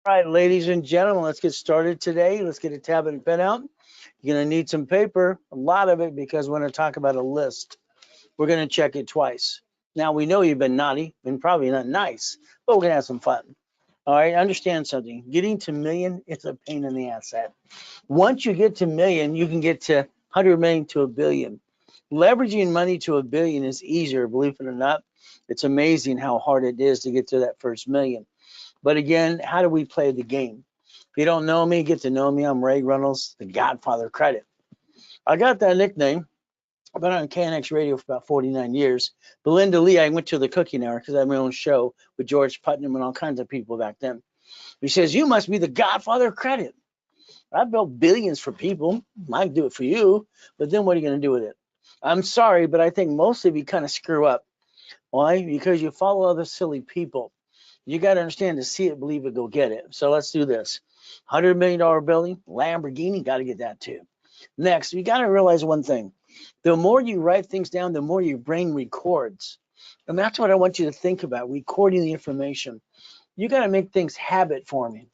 All right, ladies and gentlemen, let's get started today. Let's get a tablet and pen out. You're going to need some paper, a lot of it, because we're going to talk about a list. We're going to check it twice. Now, we know you've been naughty and probably not nice, but we're going to have some fun. All right, understand something. Getting to million, it's a pain in the ass. Once you get to million, you can get to 100 million to a billion. Leveraging money to a billion is easier, believe it or not. It's amazing how hard it is to get to that first million. But again, how do we play the game? If you don't know me, get to know me. I'm Ray Reynolds, the Godfather of Credit. I got that nickname. I've been on KNX Radio for about 49 years. Belinda Lee, I went to the cooking hour because I had my own show with George Putnam and all kinds of people back then. He says, you must be the Godfather of Credit. I've built billions for people. I can do it for you, but then what are you going to do with it? I'm sorry, but I think most of you kind of screw up. Why? Because you follow other silly people. You got to understand, to see it, believe it, go get it. So let's do this. $100 million building, Lamborghini, got to get that too. Next, you got to realize one thing. The more you write things down, the more your brain records. And that's what I want you to think about, recording the information. You got to make things habit forming,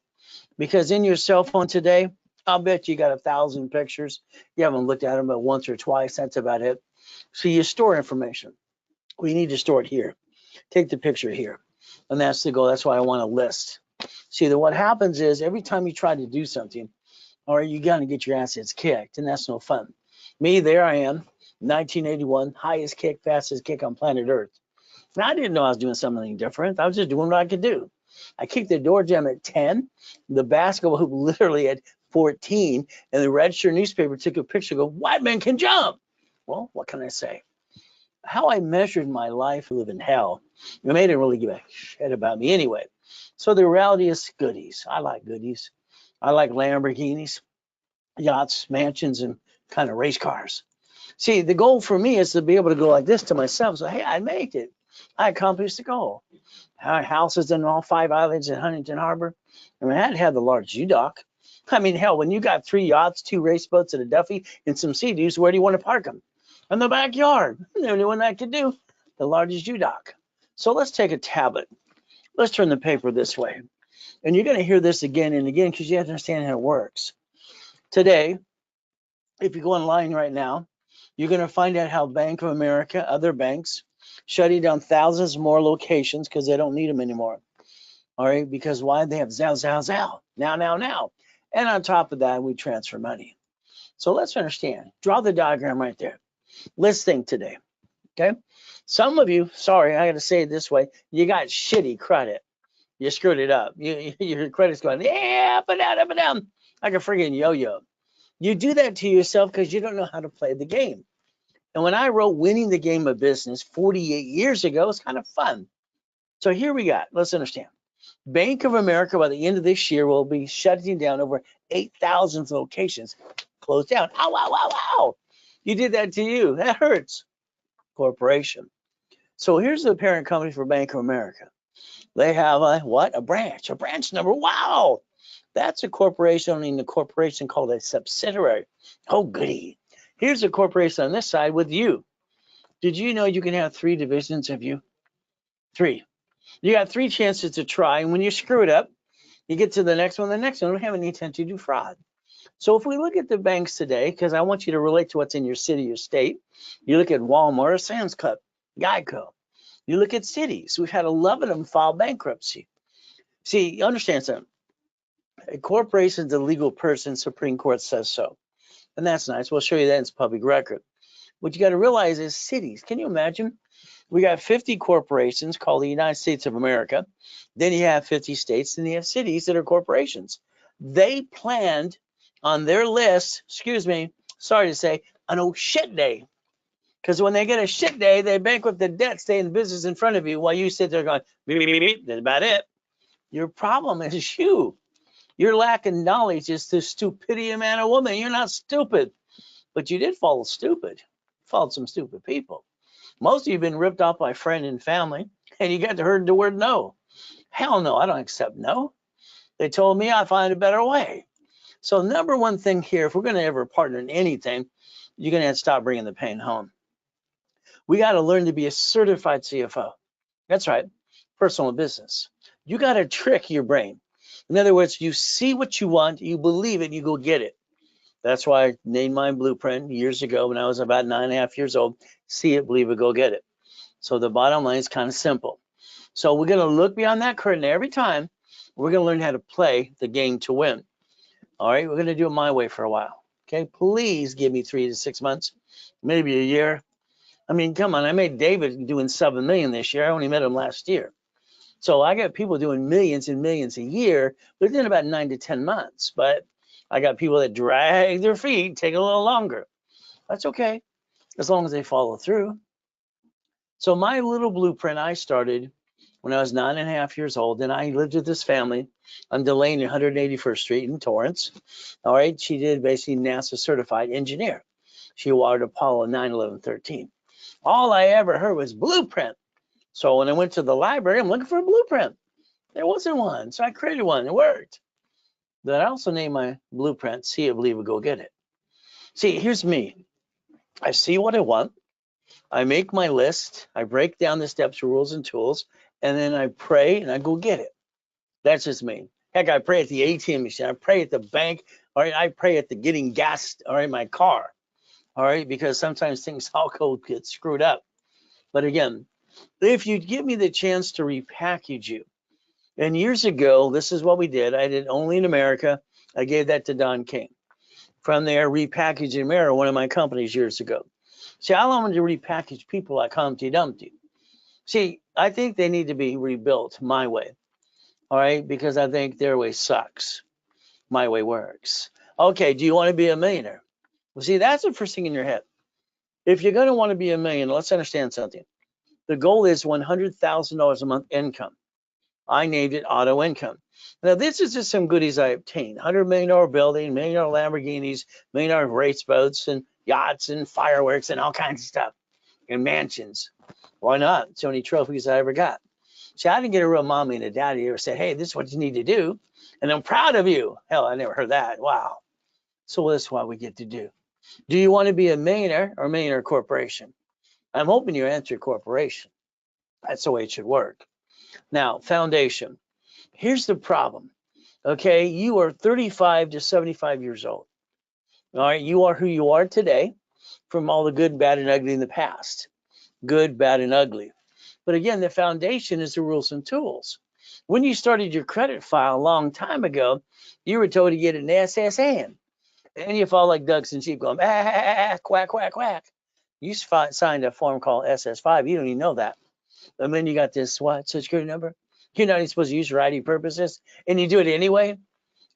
because in your cell phone today, I'll bet you got 1,000 pictures. You haven't looked at them but once or twice. That's about it. So you store information. We need to store it here. Take the picture here. And that's the goal. That's why I want a list. See, what happens is every time you try to do something, or you got to get your assets kicked, and that's no fun. Me, there I am, 1981, highest kick, fastest kick on planet Earth. Now, I didn't know I was doing something different. I was just doing what I could do. I kicked the door jam at 10, the basketball hoop literally at 14, and the Register newspaper took a picture, go, white men can jump. Well, what can I say? How I measured my life, live in hell, it made it really give a shit about me anyway. So the reality is goodies. I like goodies. I like Lamborghinis, yachts, mansions, and kind of race cars. See, the goal for me is to be able to go like this to myself. So, hey, I made it. I accomplished the goal. Houses in all 5 islands in Huntington Harbor. I mean, I had to have the large U-Dock. I mean, hell, when you got 3 yachts, 2 race boats, and a Duffy, and some Sea-Doos, where do you want to park them? In the backyard. The only one I could do, the largest U-Dock. So let's take a tablet. Let's turn the paper this way. And you're going to hear this again and again because you have to understand how it works. Today, if you go online right now, you're going to find out how Bank of America, other banks, shutting down thousands more locations because they don't need them anymore. All right, because why? They have Zelle, now. And on top of that, we transfer money. So let's understand. Draw the diagram right there. Let's think today, okay? Some of you, sorry, I got to say it this way, you got shitty credit. You screwed it up. Your credit's going, yeah, up and down, like a friggin' yo-yo. You do that to yourself because you don't know how to play the game. And when I wrote Winning the Game of Business 48 years ago, it's kind of fun. So here we got, let's understand. Bank of America, by the end of this year, will be shutting down over 8,000 locations. Closed down. Ow, ow, ow, ow. You did that to you. That hurts. Corporation. So here's the parent company for Bank of America. They have a what? A branch number. Wow. That's a corporation. I mean, the corporation called a subsidiary. Oh, goody. Here's a corporation on this side with you. Did you know you can have 3 divisions of you? 3. You got 3 chances to try. And when you screw it up, you get to the next one. The next one, we don't have any intent to do fraud. So if we look at the banks today, because I want you to relate to what's in your city or state, you look at Walmart, Sam's Club, Geico. You look at cities. We've had 11 of them file bankruptcy. See, you understand something. A corporation is a legal person. Supreme Court says so. And that's nice. We'll show you that. It's public record. What you got to realize is cities. Can you imagine? We got 50 corporations called the United States of America. Then you have 50 states, and you have cities that are corporations. They planned on their list, excuse me, sorry to say, an oh shit day. Because when they get a shit day, they bankrupt the debt, stay in business in front of you while you sit there going, beep, beep, beep, beep. That's about it. Your problem is you. Your lack of knowledge is the stupidity of man or woman. You're not stupid, but you did follow stupid. You followed some stupid people. Most of you have been ripped off by friend and family, and you got to hear the word no. Hell no, I don't accept no. They told me I find a better way. So number one thing here, if we're going to ever partner in anything, you're going to have to stop bringing the pain home. We got to learn to be a certified CFO. That's right, personal business. You got to trick your brain. In other words, you see what you want, you believe it, you go get it. That's why I named my blueprint years ago when I was about 9.5 years old. See it, believe it, go get it. So the bottom line is kind of simple. So we're going to look beyond that curtain every time. We're going to learn how to play the game to win. All right, we're going to do it my way for a while. Okay, please give me 3 to 6 months, maybe a year. I mean, come on, I made David doing 7 million this year. I only met him last year. So I got people doing millions and millions a year within about 9 to 10 months. But I got people that drag their feet, take a little longer. That's okay, as long as they follow through. So my little blueprint I started when I was 9.5 years old, and I lived with this family on Delaney, 181st Street in Torrance. All right, she did basically NASA certified engineer. She watered Apollo 9, 11, 13. All I ever heard was blueprint. So when I went to the library, I'm looking for a blueprint. There wasn't one, so I created one. It worked. But I also named my blueprint, see it, believe it, go get it. See, here's me. I see what I want. I make my list. I break down the steps, rules, and tools, and then I pray and I go get it. That's just me. Heck, I pray at the ATM machine. I pray at the bank. All right, I pray at the getting gas. All right, my car. All right, because sometimes things all get screwed up. But again, if you give me the chance to repackage you, and years ago, this is what we did. I did only in America. I gave that to Don King. From there, Repackaging America, one of my companies years ago. See, I wanted to repackage people like Humpty Dumpty. See, I think they need to be rebuilt my way. All right, because I think their way sucks. My way works. Okay, do you want to be a millionaire? Well, see, that's the first thing in your head. If you're going to want to be a millionaire, let's understand something. The goal is $100,000 a month income. I named it auto income. Now, this is just some goodies I obtained. $100 million building, $1 million Lamborghinis, $1 million race boats and yachts and fireworks and all kinds of stuff and mansions. Why not? It's the only trophies I ever got. See, I didn't get a real mommy and a daddy who ever said, hey, this is what you need to do. And I'm proud of you. Hell, I never heard that. Wow. So that's what we get to do. Do you want to be a millionaire or a millionaire corporation? I'm hoping you answer corporation. That's the way it should work. Now, foundation. Here's the problem. Okay, you are 35 to 75 years old. All right, you are who you are today from all the good, bad, and ugly in the past. Good, bad, and ugly. But again, the foundation is the rules and tools. When you started your credit file a long time ago, you were told to get an SSN. And you fall like ducks and sheep going, quack, quack, quack. You signed a form called SS5. You don't even know that. And then you got this, what, social security number? You're not even supposed to use for ID purposes, and you do it anyway?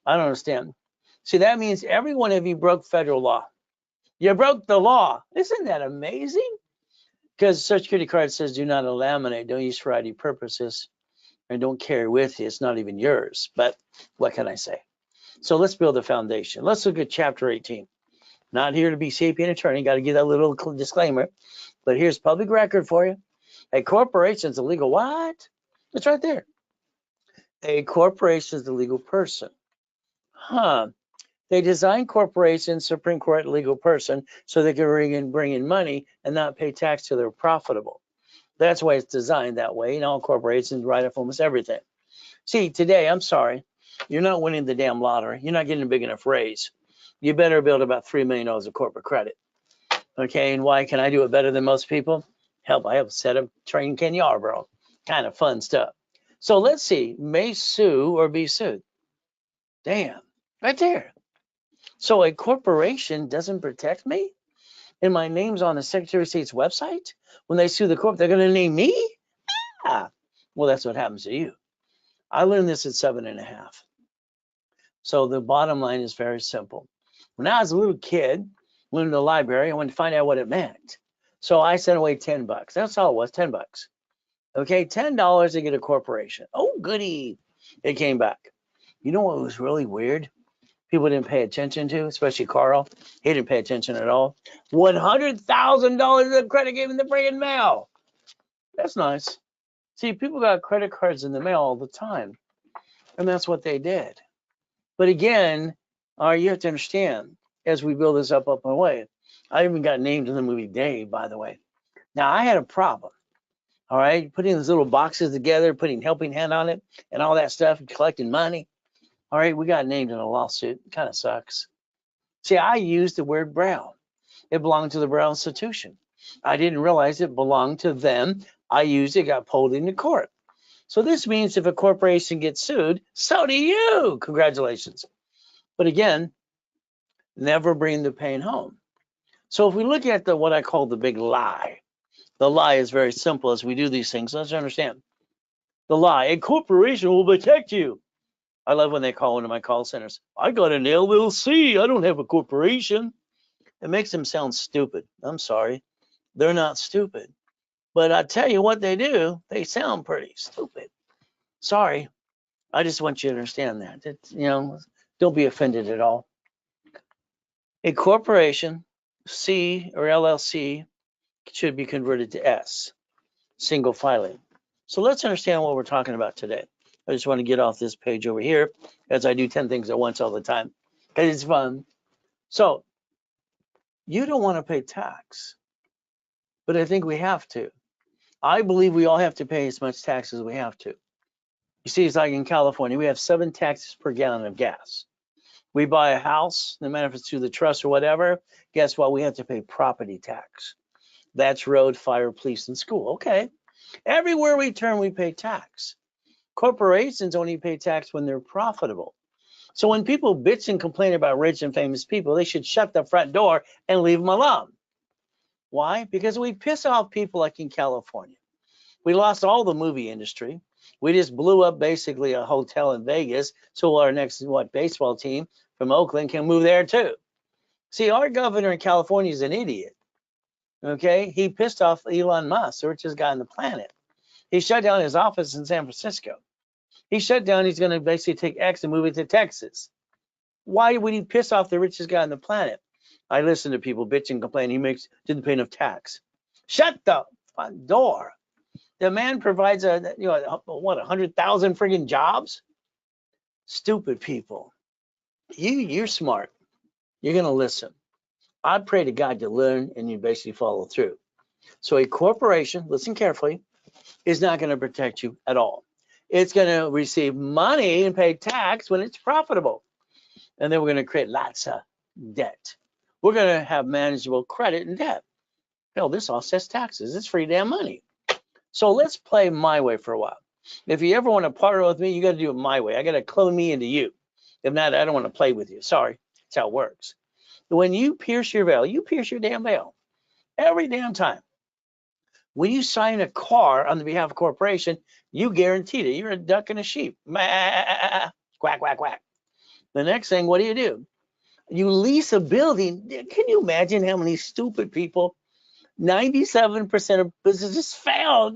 I don't understand. See, that means every one of you broke federal law. You broke the law. Isn't that amazing? Because social security card says do not laminate, don't use for ID purposes, and don't carry with you. It's not even yours. But what can I say? So let's build a foundation. Let's look at chapter 18. Not here to be sapient attorney. Got to give that little disclaimer. But here's public record for you. A corporation is a legal what? It's right there. A corporation is a legal person. Huh. They designed corporations, Supreme Court legal person, so they can bring in money and not pay tax till they're profitable. That's why it's designed that way. And all corporations write off almost everything. See, today, I'm sorry, you're not winning the damn lottery. You're not getting a big enough raise. You better build about $3 million of corporate credit. Okay, and why can I do it better than most people? Help, I have set up train Ken Yarborough. Kind of fun stuff. So let's see, may sue or be sued. Damn, right there. So a corporation doesn't protect me? And my name's on the Secretary of State's website? When they sue the corp, they're going to name me? Ah, well, that's what happens to you. I learned this at 7.5. So the bottom line is very simple. When I was a little kid, went to the library, I wanted to find out what it meant. So I sent away $10. That's all it was, $10. Okay, $10 to get a corporation. Oh, goody. It came back. You know what was really weird? People didn't pay attention to, especially Carl. He didn't pay attention at all. $100,000 of credit came in the friggin' mail. That's nice. See, people got credit cards in the mail all the time, and that's what they did. But again, you have to understand, as we build this up my way, I even got named in the movie Dave, by the way. Now, I had a problem, all right, putting those little boxes together, putting helping hand on it, and all that stuff, and collecting money. All right, we got named in a lawsuit. Kind of sucks. See, I used the word Brown. It belonged to the Brown Institution. I didn't realize it belonged to them. I used it, got pulled into court. So this means if a corporation gets sued, so do you. Congratulations. But again, never bring the pain home. So if we look at what I call the big lie, the lie is very simple as we do these things. Let's understand. The lie, a corporation will protect you. I love when they call into my call centers. I got an LLC. I don't have a corporation. It makes them sound stupid. I'm sorry. They're not stupid. But I tell you what they do, they sound pretty stupid. Sorry. I just want you to understand that. Don't be offended at all. A corporation, C or LLC, should be converted to S, single filing. So let's understand what we're talking about today. I just want to get off this page over here as I do 10 things at once all the time because it's fun. So you don't want to pay tax, but I think we have to. I believe we all have to pay as much tax as we have to. You see, it's like in California, we have 7 taxes per gallon of gas. We buy a house, no matter if it's through the trust or whatever, guess what? We have to pay property tax. That's road, fire, police, and school. Okay. Everywhere we turn, we pay tax. Corporations only pay tax when they're profitable. So when people bitch and complain about rich and famous people, they should shut the front door and leave them alone. Why? Because we piss off people like in California. We lost all the movie industry. We just blew up basically a hotel in Vegas, so our next baseball team from Oakland can move there too. See, our governor in California is an idiot. Okay, he pissed off Elon Musk, the richest guy on the planet. He shut down his office in San Francisco. He shut down. He's going to basically take X and move it to Texas. Why would he piss off the richest guy on the planet? I listen to people bitch and complain. He didn't pay enough tax. Shut the front door. The man provides 100,000 friggin' jobs. Stupid people. You're smart. You're going to listen. I pray to God you learn and you basically follow through. So a corporation, listen carefully, is not going to protect you at all. It's going to receive money and pay tax when it's profitable. And then we're going to create lots of debt. We're going to have manageable credit and debt. Hell, this offsets taxes. It's free damn money. So let's play my way for a while. If you ever want to partner with me, you got to do it my way. I got to clone me into you. If not, I don't want to play with you. Sorry. That's how it works. When you pierce your veil, you pierce your damn veil every damn time. When you sign a car on the behalf of a corporation, you guaranteed it. You're a duck and a sheep. Quack, quack, quack. The next thing, what do? You lease a building. Can you imagine how many stupid people? 97% of businesses fail.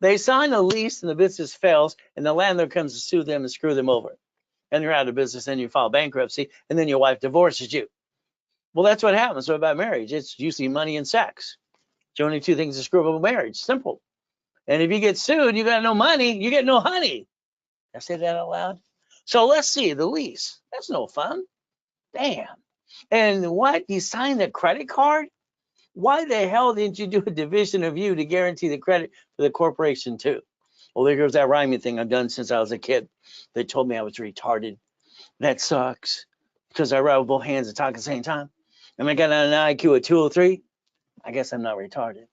They sign a lease and the business fails, and the landlord comes to sue them and screw them over. And you're out of business, and you file bankruptcy, and then your wife divorces you. Well, that's what happens about marriage. It's usually money and sex. It's the only 2 things that screw up a marriage. Simple. And if you get sued, you got no money, you get no honey. Did I say that out loud? So let's see, the lease. That's no fun. Damn. And what? You signed a credit card? Why the hell didn't you do a division of you to guarantee the credit for the corporation too? Well, there goes that rhyming thing I've done since I was a kid. They told me I was retarded. That sucks because I write with both hands and talk at the same time. And I got an IQ of 203. I guess I'm not retarded.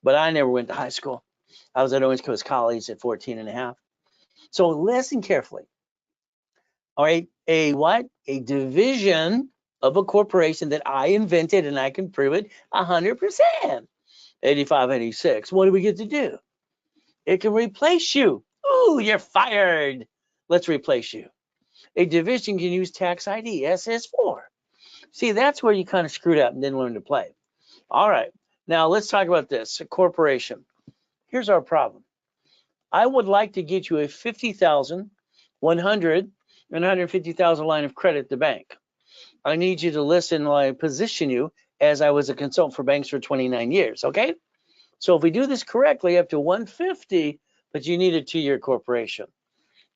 But I never went to high school. I was at Orange Coast College at 14 and a half. So listen carefully. All right, a what? A division of a corporation that I invented, and I can prove it 100%. 85, 86. What do we get to do? It can replace you. Ooh, you're fired. Let's replace you. A division can use tax ID, SS4. See, that's where you kind of screwed up and didn't learn to play. All right, now let's talk about this, a corporation. Here's our problem. I would like to get you a 50,000, 100, and 150,000 line of credit at the bank. I need you to listen while I position you as I was a consultant for banks for 29 years, okay? So if we do this correctly, up to 150, but you need a 2-year corporation.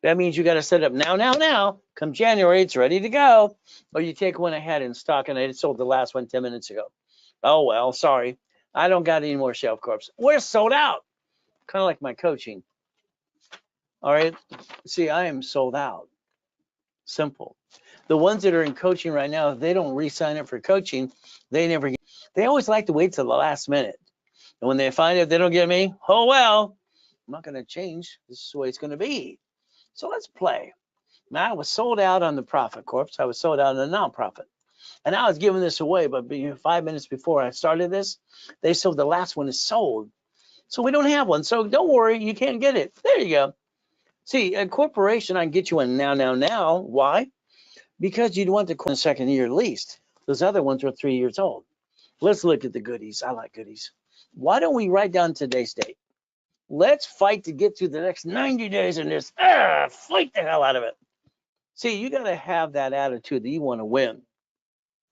That means you got to set up now. Come January, it's ready to go. Or you take one I had in stock and I sold the last one 10 minutes ago. Oh, well, sorry. I don't got any more shelf corps. We're sold out. Kind of like my coaching. All right. See, I am sold out. Simple. The ones that are in coaching right now, if they don't re-sign up for coaching, they never get. They always like to wait till the last minute. And when they find out they don't get me, oh well, I'm not going to change. This is the way it's going to be. So let's play. Now, I was sold out on the profit corps. I was sold out on the nonprofit. And I was giving this away, but 5 minutes before I started this, they sold the last one is sold. So we don't have one. So don't worry, you can't get it. There you go. See, a corporation, I can get you one now. Why? Because you'd want the second year at least. Those other ones are 3 years old. Let's look at the goodies. I like goodies. Why don't we write down today's date? Let's fight to get through the next 90 days and just fight the hell out of it. See, you got to have that attitude that you want to win.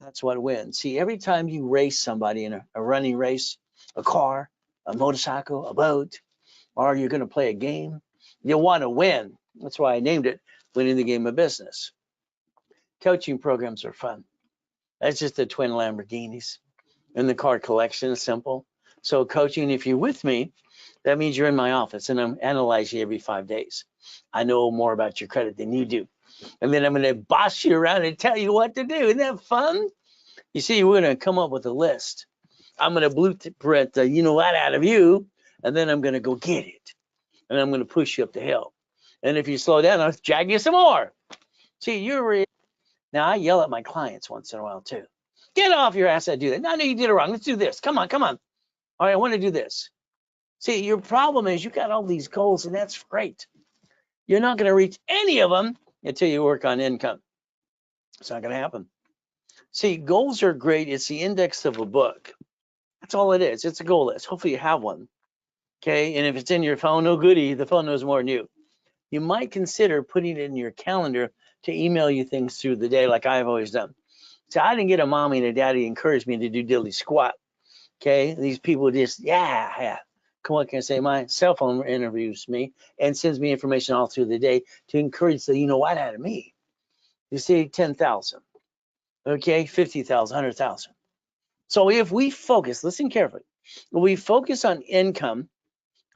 That's what wins. See, every time you race somebody in a running race, a car, a motorcycle, a boat, or you're going to play a game, you want to win. That's why I named it Winning the Game of Business. Coaching programs are fun. That's just the twin Lamborghinis. And the car collection is simple. So coaching, if you're with me, that means you're in my office and I'm analyzing you every 5 days. I know more about your credit than you do. And then I'm going to boss you around and tell you what to do. Isn't that fun? You see, we're going to come up with a list. I'm going to blueprint the you know what out of you, and then I'm going to go get it. And I'm going to push you up the hill. And if you slow down, I'll jag you some more. See, now I yell at my clients once in a while too. Get off your ass and do that. No, you did it wrong. Let's do this. Come on. All right, I want to do this. See, your problem is you got all these goals, and that's great. You're not going to reach any of them until you work on income. It's not going to happen. See, goals are great. It's the index of a book. That's all it is. It's a goal list. Hopefully you have one. Okay, and if it's in your phone, no goodie. The phone knows more than you. You might consider putting it in your calendar to email you things through the day like I've always done. So I didn't get a mommy and a daddy encourage me to do dilly squat. Okay, these people just, yeah. Come on, can I say? My cell phone interviews me and sends me information all through the day to encourage the you know what out of me. You see, 10,000, okay, 50,000, 100,000. So if we focus, listen carefully, we focus on income,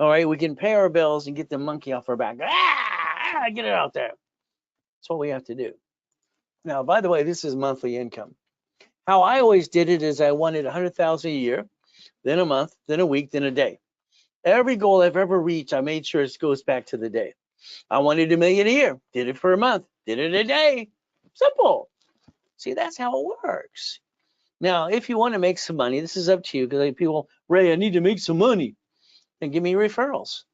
all right, we can pay our bills and get the monkey off our back. Get it out there. That's what we have to do. Now, by the way, this is monthly income. How I always did it is I wanted 100,000 a year, then a month, then a week, then a day. Every goal I've ever reached, I made sure it goes back to the day. I wanted $1 million a year, did it for a month, did it a day. Simple. See, that's how it works. Now, if you want to make some money, this is up to you, because like people, Ray, I need to make some money. Then give me referrals.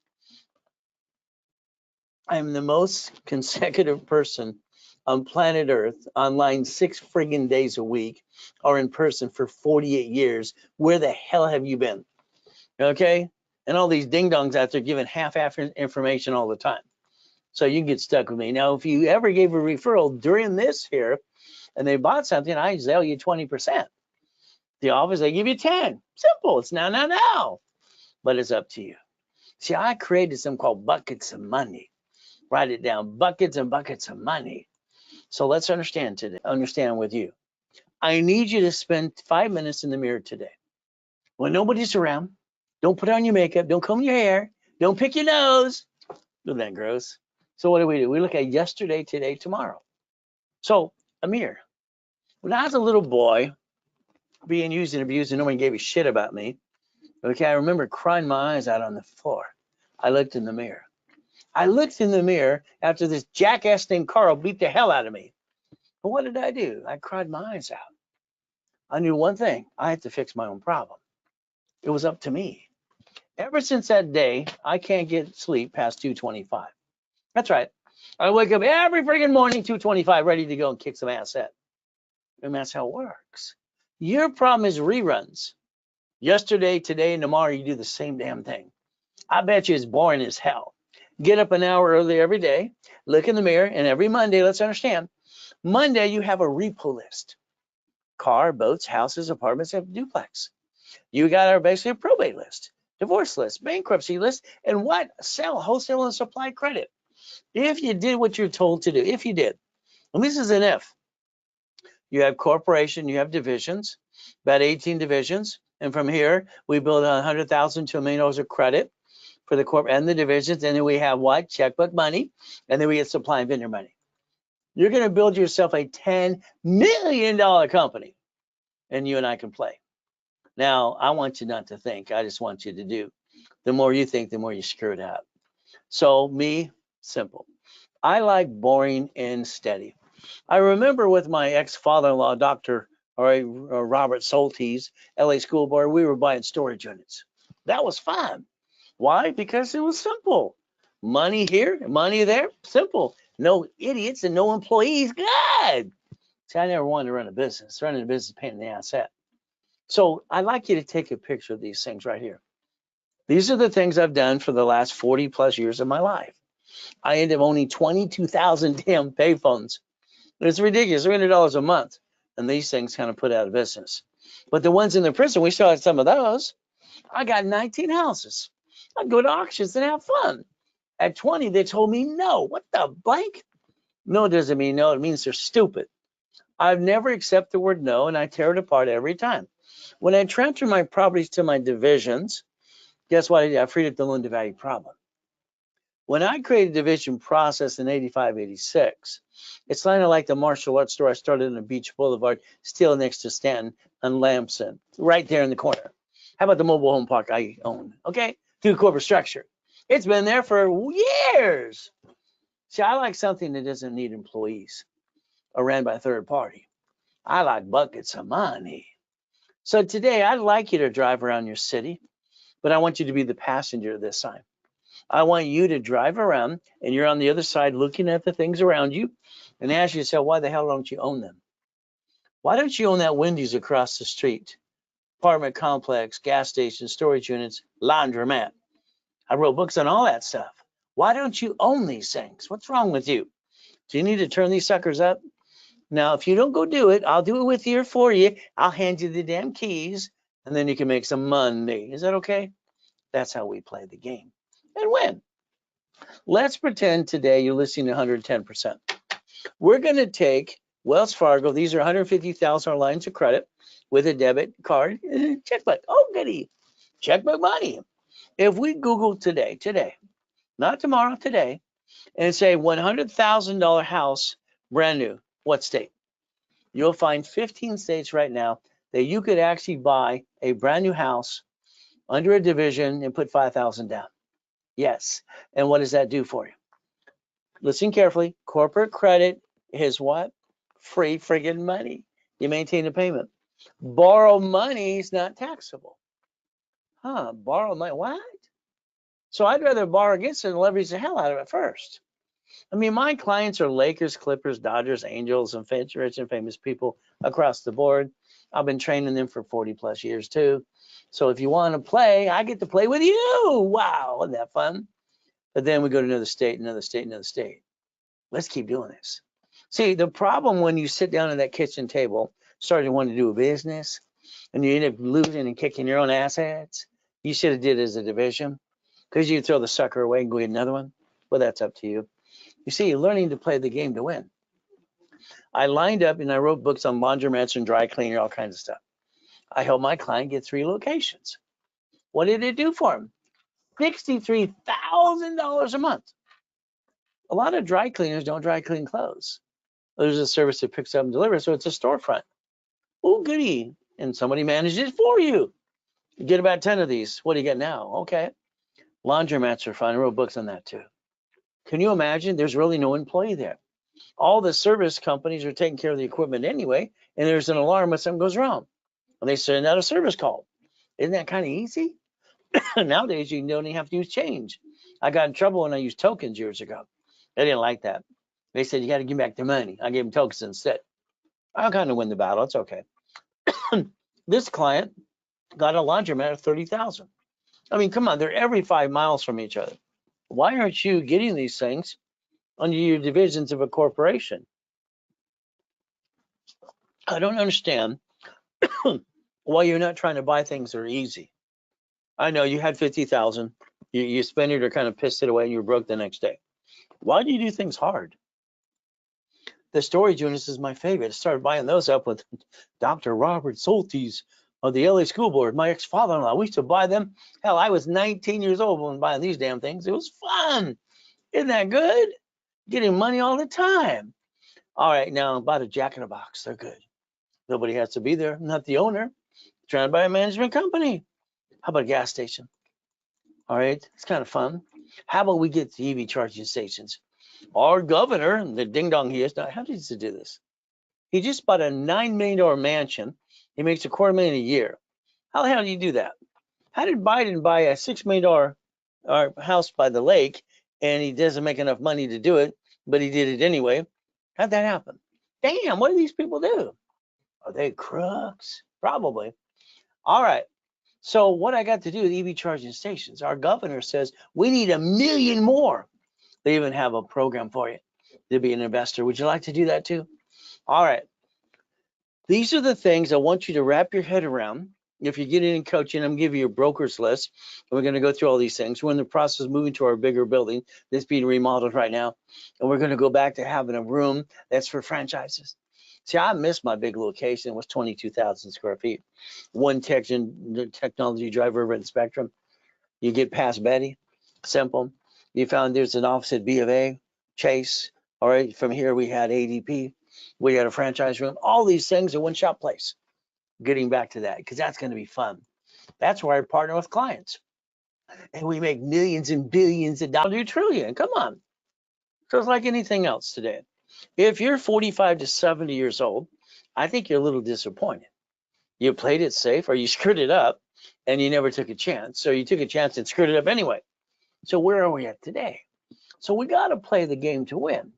I'm the most consecutive person on planet Earth, online 6 friggin' days a week, or in person for 48 years. Where the hell have you been? Okay? And all these ding-dongs out there giving half-ass information all the time. So you can get stuck with me. Now, if you ever gave a referral during this here, and they bought something, I sell you 20%. The office, they give you 10. Simple. It's now. But it's up to you. See, I created something called buckets of money. Write it down. Buckets and buckets of money. So let's understand with you. I need you to spend 5 minutes in the mirror today. When nobody's around, don't put on your makeup, don't comb your hair, don't pick your nose. Isn't that gross? So what do? We look at yesterday, today, tomorrow. So a mirror. When I was a little boy, being used and abused, and nobody gave a shit about me. Okay, I remember crying my eyes out on the floor. I looked in the mirror. I looked in the mirror after this jackass named Carl beat the hell out of me. But what did I do? I cried my eyes out. I knew one thing. I had to fix my own problem. It was up to me. Ever since that day, I can't get sleep past 2:25. That's right. I wake up every freaking morning, 2:25, ready to go and kick some ass at. And that's how it works. Your problem is reruns. Yesterday, today, and tomorrow, you do the same damn thing. I bet you it's boring as hell. Get up an hour early every day, look in the mirror, and every Monday, let's understand, Monday, you have a repo list. Car, boats, houses, apartments, and duplex. You got basically a probate list, divorce list, bankruptcy list, and what? Sell, wholesale, and supply credit. If you did what you're told to do, if you did, and this is an if, you have corporation, you have divisions, about 18 divisions, and from here, we build 100,000 to $1 million of credit for the corp and the divisions, and then we have what? Checkbook money, and then we get supply and vendor money. You're going to build yourself a $10 million company, and you and I can play. Now, I want you not to think. I just want you to do. The more you think, the more you screw it up. So me, simple. I like boring and steady. I remember with my ex-father-in-law, Dr. Robert Soltis, LA School Board, we were buying storage units. That was fun. Why? Because it was simple. Money here, money there, simple. No idiots and no employees. Good. See, I never wanted to run a business. Running a business is a pain in the ass. So I'd like you to take a picture of these things right here. These are the things I've done for the last 40 plus years of my life. I ended up owning 22,000 damn payphones. It's ridiculous, $300 a month. And these things kind of put out of business. But the ones in the prison, we still had some of those. I got 19 houses. I'd go to auctions and have fun. At 20, they told me no. What the blank? No doesn't mean no. It means they're stupid. I've never accepted the word no, and I tear it apart every time. When I transfer my properties to my divisions, guess what I did? I freed up the loan to value problem. When I created division process in 85, 86, it's kind of like the martial arts store I started in the Beach Boulevard, still next to Stanton and Lamson, right there in the corner. How about the mobile home park I own? Okay, through corporate structure. It's been there for years. See, I like something that doesn't need employees or ran by a third party. I like buckets of money. So today, I'd like you to drive around your city, but I want you to be the passenger this time. I want you to drive around and you're on the other side looking at the things around you and ask yourself, why the hell don't you own them? Why don't you own that Wendy's across the street, apartment complex, gas station, storage units, laundromat? I wrote books on all that stuff. Why don't you own these things? What's wrong with you? Do you need to turn these suckers up? Now, if you don't go do it, I'll do it with you or for you. I'll hand you the damn keys and then you can make some money. Is that okay? That's how we play the game and win. Let's pretend today you're listening to 110%. We're going to take Wells Fargo. These are 150,000 lines of credit with a debit card, checkbook. Oh, goody. Checkbook money. If we Google today, not tomorrow, today, and say $100,000 house, brand new, what state? You'll find 15 states right now that you could actually buy a brand new house under a division and put 5,000 down. Yes. And what does that do for you? Listen carefully. Corporate credit is what? Free friggin' money. You maintain a payment. Borrow money is not taxable. Borrow money, what? So I'd rather borrow against it and leverage the hell out of it first. I mean, my clients are Lakers, Clippers, Dodgers, Angels, and rich and famous people across the board. I've been training them for 40 plus years too. So if you want to play, I get to play with you. Wow, isn't that fun? But then we go to another state, another state, another state. Let's keep doing this. See, the problem when you sit down at that kitchen table, starting to want to do a business, and you end up losing and kicking your own assets, you should have did it as a division, because you throw the sucker away and go get another one. Well, that's up to you. You see, learning to play the game to win. I lined up and I wrote books on laundromats and dry cleaner, all kinds of stuff. I helped my client get 3 locations. What did it do for him? $63,000 a month. A lot of dry cleaners don't dry clean clothes. There's a service that picks up and delivers, so it's a storefront. Oh, goody. And somebody manages it for you. You get about 10 of these. What do you get now? Okay. Laundromats are fun. I wrote books on that too. Can you imagine? There's really no employee there. All the service companies are taking care of the equipment anyway, and there's an alarm when something goes wrong. And they send out a service call. Isn't that kind of easy? Nowadays, you don't even have to use change. I got in trouble when I used tokens years ago. They didn't like that. They said, you got to give back their money. I gave them tokens instead. I'll kind of win the battle. It's okay. This client got a laundromat of 30,000. I mean, come on, they're every 5 miles from each other. Why aren't you getting these things under your divisions of a corporation? I don't understand why you're not trying to buy things that are easy. I know you had 50,000, you spent it or kind of pissed it away and you were broke the next day. Why do you do things hard? The storage units is my favorite. I started buying those up with Dr. Robert Soltis of the LA School Board, my ex-father-in-law. We used to buy them. Hell, I was 19 years old when buying these damn things. It was fun. Isn't that good? Getting money all the time. All right, now about a Jack in the Box. They're good. Nobody has to be there. I'm not the owner. Trying to buy a management company. How about a gas station? All right, it's kind of fun. How about we get the EV charging stations? Our governor, the ding dong he is, now how does he do this? He just bought a $9 million mansion. He makes $250,000 a year. How the hell do you do that? How did Biden buy a $6 million house by the lake and he doesn't make enough money to do it, but he did it anyway? How'd that happen? Damn, what do these people do? Are they crooks? Probably. All right. So what I got to do with EV charging stations, our governor says we need 1 million more. They even have a program for you to be an investor. Would you like to do that too? All right. These are the things I want you to wrap your head around. If you're getting in coaching, I'm going to give you a broker's list. And we're going to go through all these things. We're in the process of moving to our bigger building that's being remodeled right now. And we're going to go back to having a room that's for franchises. See, I missed my big location. It was 22,000 square feet. One technology driver over at the Spectrum. You get past Betty, simple. You found there's an office at B of A, Chase. All right, from here we had ADP. We had a franchise room. All these things are one-shop place. Getting back to that, because that's going to be fun. That's where I partner with clients. And we make millions and billions of dollars, do trillion. Come on. So it's like anything else today. If you're 45 to 70 years old, I think you're a little disappointed. You played it safe or you screwed it up and you never took a chance. So you took a chance and screwed it up anyway. So where are we at today? So we got to play the game to win.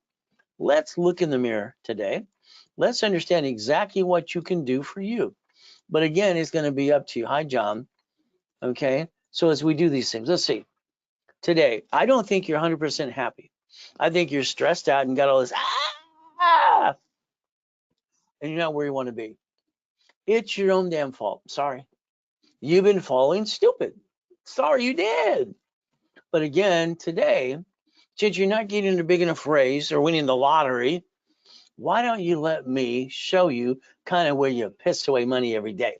Let's look in the mirror today. Let's understand exactly what you can do for you. But again, it's going to be up to you. Hi, John. Okay. So as we do these things, let's see. Today, I don't think you're 100% happy. I think you're stressed out and got all this, and you're not where you want to be. It's your own damn fault. Sorry. You've been falling stupid. Sorry you did. But again, today, since you're not getting a big enough raise or winning the lottery, why don't you let me show you kind of where you piss away money every day?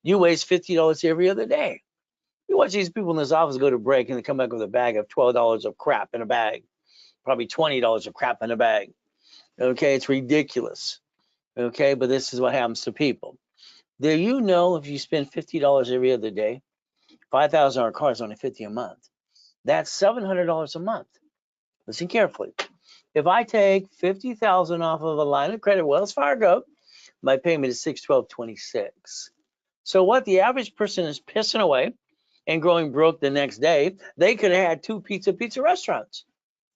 You waste $50 every other day. You watch these people in this office go to break and they come back with a bag of $12 of crap in a bag, probably $20 of crap in a bag. Okay, it's ridiculous. Okay, but this is what happens to people. Do you know if you spend $50 every other day, $5,000 car is only $50 a month. That's $700 a month. Listen carefully. If I take $50,000 off of a line of credit, Wells Fargo, my payment is $612.26. So what the average person is pissing away and growing broke the next day, they could have had 2 pizza restaurants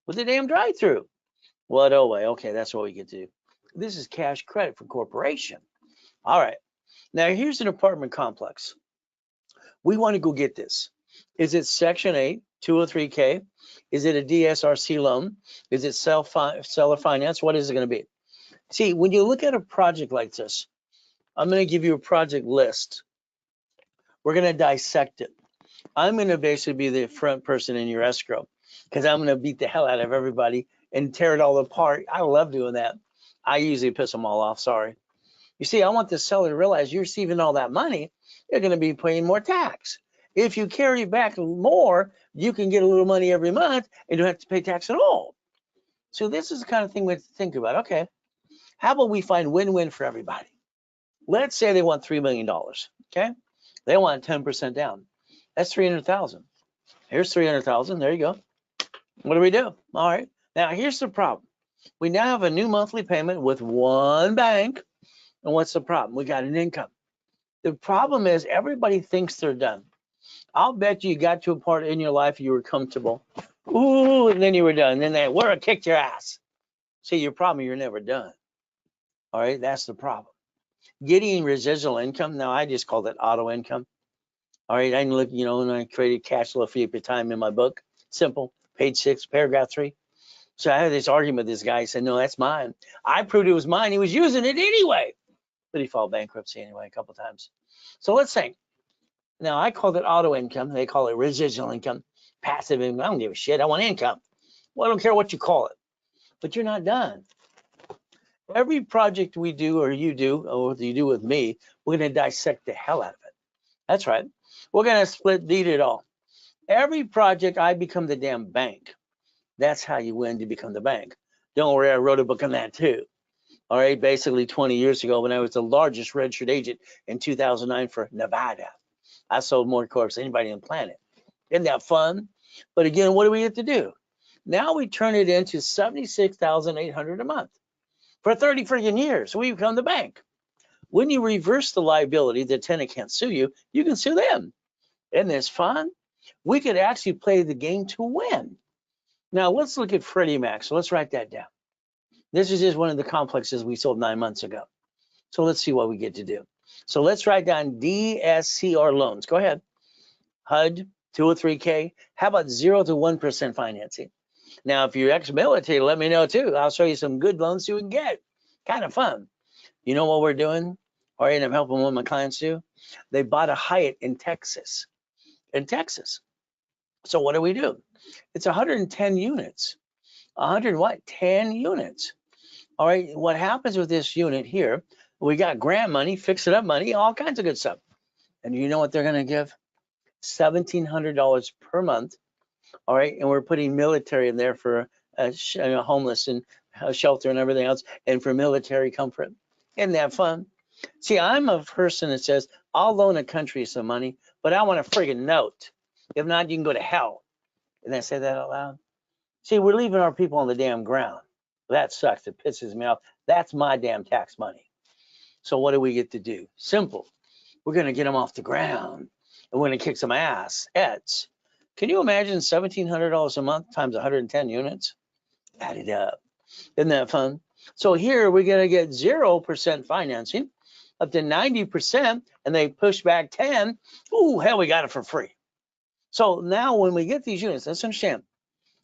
with a damn drive-through. What oh way? Okay, that's what we get to do. This is cash credit for corporation. All right. Now here's an apartment complex. We want to go get this. Is it Section 8, 203K? Is it a DSRC loan? Is it seller finance? What is it going to be? See, when you look at a project like this, I'm going to give you a project list. We're going to dissect it. I'm going to basically be the front person in your escrow because I'm going to beat the hell out of everybody and tear it all apart. I love doing that. I usually piss them all off. Sorry. You see, I want the seller to realize you're receiving all that money. You're going to be paying more tax. If you carry back more, you can get a little money every month and you don't have to pay tax at all. So this is the kind of thing we have to think about. Okay, how about we find win-win for everybody? Let's say they want $3 million. Okay, they want 10% down. That's $300,000. Here's $300,000. There you go. What do we do? All right. Now here's the problem. We now have a new monthly payment with one bank. And what's the problem? We got an income. The problem is everybody thinks they're done. I'll bet you got to a part in your life you were comfortable. Ooh, and then you were done. And then they kicked your ass. See, your problem, you're never done. All right, that's the problem. Getting residual income. Now, I just call that auto income. All right, I look, and I created cash flow for your time in my book. Simple, page 6, paragraph 3. So I had this argument with this guy. He said, no, that's mine. I proved it was mine. He was using it anyway. But he filed bankruptcy anyway a couple times. So let's say, now I call it auto income. They call it residual income, passive income. I don't give a shit. I want income. Well, I don't care what you call it. But you're not done. Every project we do or you do or you do with me, we're going to dissect the hell out of it. That's right. We're going to split deed it all. Every project, I become the damn bank. That's how you win to become the bank. Don't worry, I wrote a book on that too. All right, basically 20 years ago when I was the largest registered agent in 2009 for Nevada. I sold more corps than anybody on the planet. Isn't that fun? But again, what do we have to do? Now we turn it into $76,800 a month for 30 freaking years. We become the bank. When you reverse the liability, the tenant can't sue you. You can sue them. Isn't this fun? We could actually play the game to win. Now let's look at Freddie Mac. So let's write that down. This is just one of the complexes we sold 9 months ago. So let's see what we get to do. So let's write down DSCR loans. Go ahead. HUD, 203K. How about 0 to 1% financing? Now, if you're ex-military, let me know too. I'll show you some good loans you can get. Kind of fun. You know what we're doing? All right, I'm helping one of my clients do. They bought a Hyatt in Texas. So what do we do? It's 110 units. 100 what? 10 units. All right, what happens with this unit here? We got grant money, fix it up money, all kinds of good stuff. And you know what they're going to give? $1,700 per month. All right, and we're putting military in there for homeless and shelter and everything else, and for military comfort. Isn't that fun? See, I'm a person that says, I'll loan a country some money, but I want a friggin' note. If not, you can go to hell. Didn't I say that out loud? See, we're leaving our people on the damn ground. That sucks. It pisses me off. That's my damn tax money. So what do we get to do? Simple. We're going to get them off the ground, and we're going to kick some ass. Can you imagine $1,700 a month times 110 units? Add it up. Isn't that fun? So here we're going to get 0% financing up to 90%, and they push back 10. Ooh, hell, we got it for free. So now when we get these units, let's understand.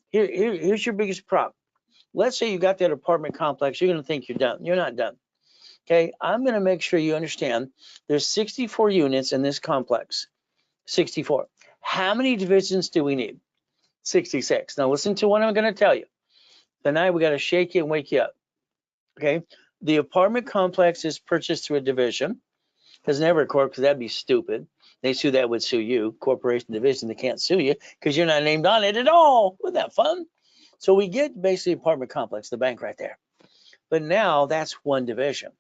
Here's your biggest problem. Let's say you got that apartment complex. You're going to think you're done. You're not done. Okay, I'm going to make sure you understand there's 64 units in this complex. 64. How many divisions do we need? 66. Now listen to what I'm going to tell you. Tonight we got to shake you and wake you up. Okay, the apartment complex is purchased through a division. There's never a corp because that'd be stupid. They sue, that would sue you. Corporation division, they can't sue you because you're not named on it at all. Wasn't that fun? So we get basically apartment complex, the bank right there. But now that's one division.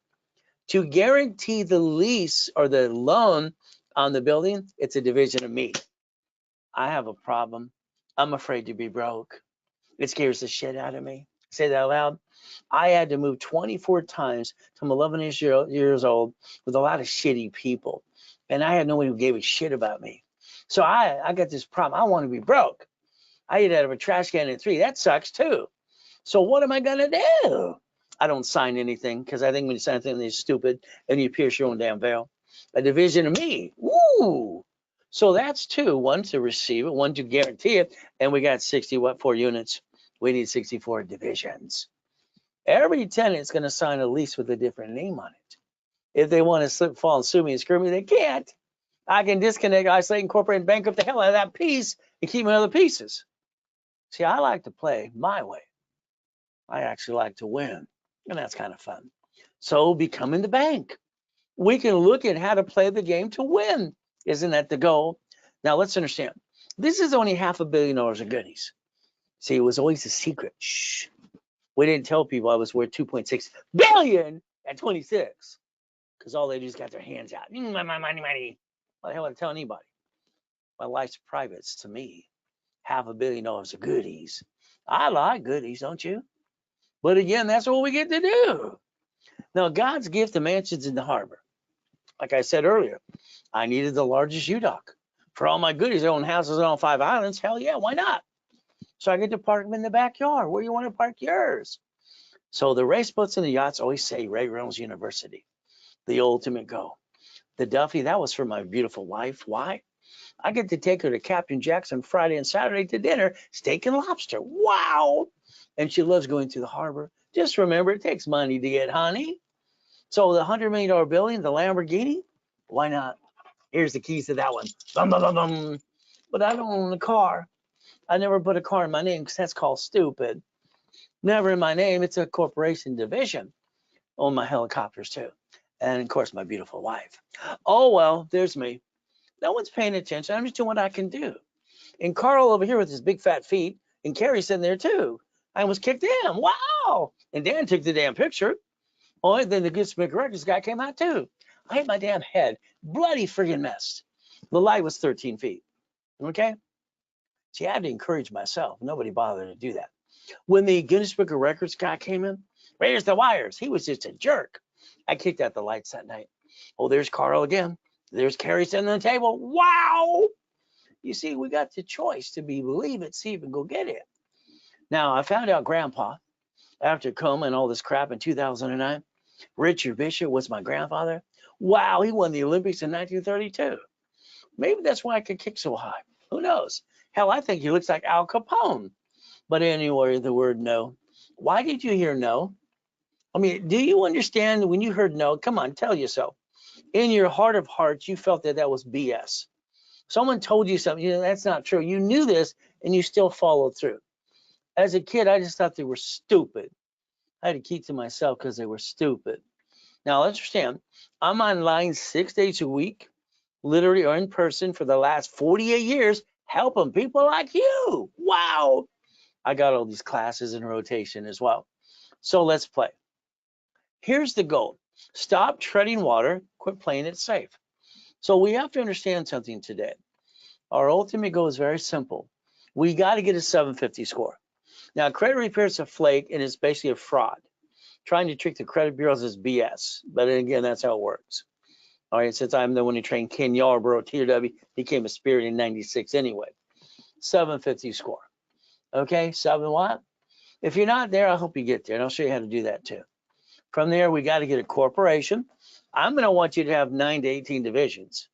To guarantee the lease or the loan on the building, it's a division of me. I have a problem. I'm afraid to be broke. It scares the shit out of me. Say that out loud. I had to move 24 times from 11 years old with a lot of shitty people. And I had nobody who gave a shit about me. So I got this problem. I want to be broke. I eat out of a trash can at 3. That sucks too. So what am I going to do? I don't sign anything because I think when you sign anything that's stupid and you pierce your own damn veil. A division of me. Woo! So that's 2. 1 to receive it, 1 to guarantee it. And we got 4 units. We need 64 divisions. Every tenant's going to sign a lease with a different name on it. If they want to slip, fall, and sue me and screw me, they can't. I can disconnect, isolate, incorporate, and bankrupt the hell out of that piece and keep my other pieces. See, I like to play my way. I actually like to win, and that's kind of fun. So becoming the bank. We can look at how to play the game to win. Isn't that the goal? Now, let's understand. This is only $500 million of goodies. See, it was always a secret. Shh. We didn't tell people I was worth 2.6 billion at 26 because all they do is got their hands out. Money. Why the hell would I tell anybody? My life's private. It's to me. $500 million of goodies. I like goodies, don't you? But again, that's what we get to do. Now, God's gift of mansions in the harbor. Like I said earlier, I needed the largest U-Dock. For all my goodies, I own houses on 5 islands. Hell yeah, why not? So I get to park them in the backyard. Where do you want to park yours? So the race boats and the yachts always say Ray Reynolds University, the ultimate goal. The Duffy, that was for my beautiful wife. Why? I get to take her to Captain Jackson Friday and Saturday to dinner, steak and lobster. Wow. And she loves going to the harbor. Just remember, it takes money to get honey. So the $100 million building, the Lamborghini, why not? Here's the keys to that one. Bum, bum, bum, bum. But I don't own a car. I never put a car in my name because that's called stupid. Never in my name. It's a corporation division. Own my helicopters too. And of course, my beautiful wife. Oh, well, there's me. No one's paying attention. I'm just doing what I can do. And Carl over here with his big fat feet, and Carrie's sitting there too. I almost kicked him. Wow. And Dan took the damn picture. Oh, then the Good Smoke Records guy came out too. I hit my damn head. Bloody friggin' mess. The light was 13 feet. Okay? See, I had to encourage myself. Nobody bothered to do that. When the Guinness Book of Records guy came in, where's the wires? He was just a jerk. I kicked out the lights that night. Oh, there's Carl again. There's Carrie sitting on the table. Wow. You see, we got the choice to believe it, see if we go get it. Now, I found out Grandpa, after coma and all this crap in 2009, Richard Bishop was my grandfather. Wow, he won the Olympics in 1932. Maybe that's why I could kick so high. Who knows? Hell, I think he looks like Al Capone. But anyway, the word no. Why did you hear no? I mean, do you understand when you heard no? Come on, tell yourself. In your heart of hearts, you felt that that was BS. Someone told you something, that's not true. You knew this and you still followed through. As a kid, I just thought they were stupid. I had to keep to myself because they were stupid. Now, understand, I'm online 6 days a week, literally or in person for the last 48 years, helping people like you. Wow. I got all these classes in rotation as well. So let's play. Here's the goal. Stop treading water, quit playing it safe. So we have to understand something today. Our ultimate goal is very simple. We got to get a 750 score. Now, credit repair is a flake and it's basically a fraud. Trying to trick the credit bureaus is BS. But again, that's how it works. All right, since I'm the one who trained Ken Yarborough, TW, became a Spirit in 96 anyway. 750 score. Okay, 7 what? If you're not there, I hope you get there, and I'll show you how to do that too. From there, we got to get a corporation. I'm going to want you to have 9 to 18 divisions.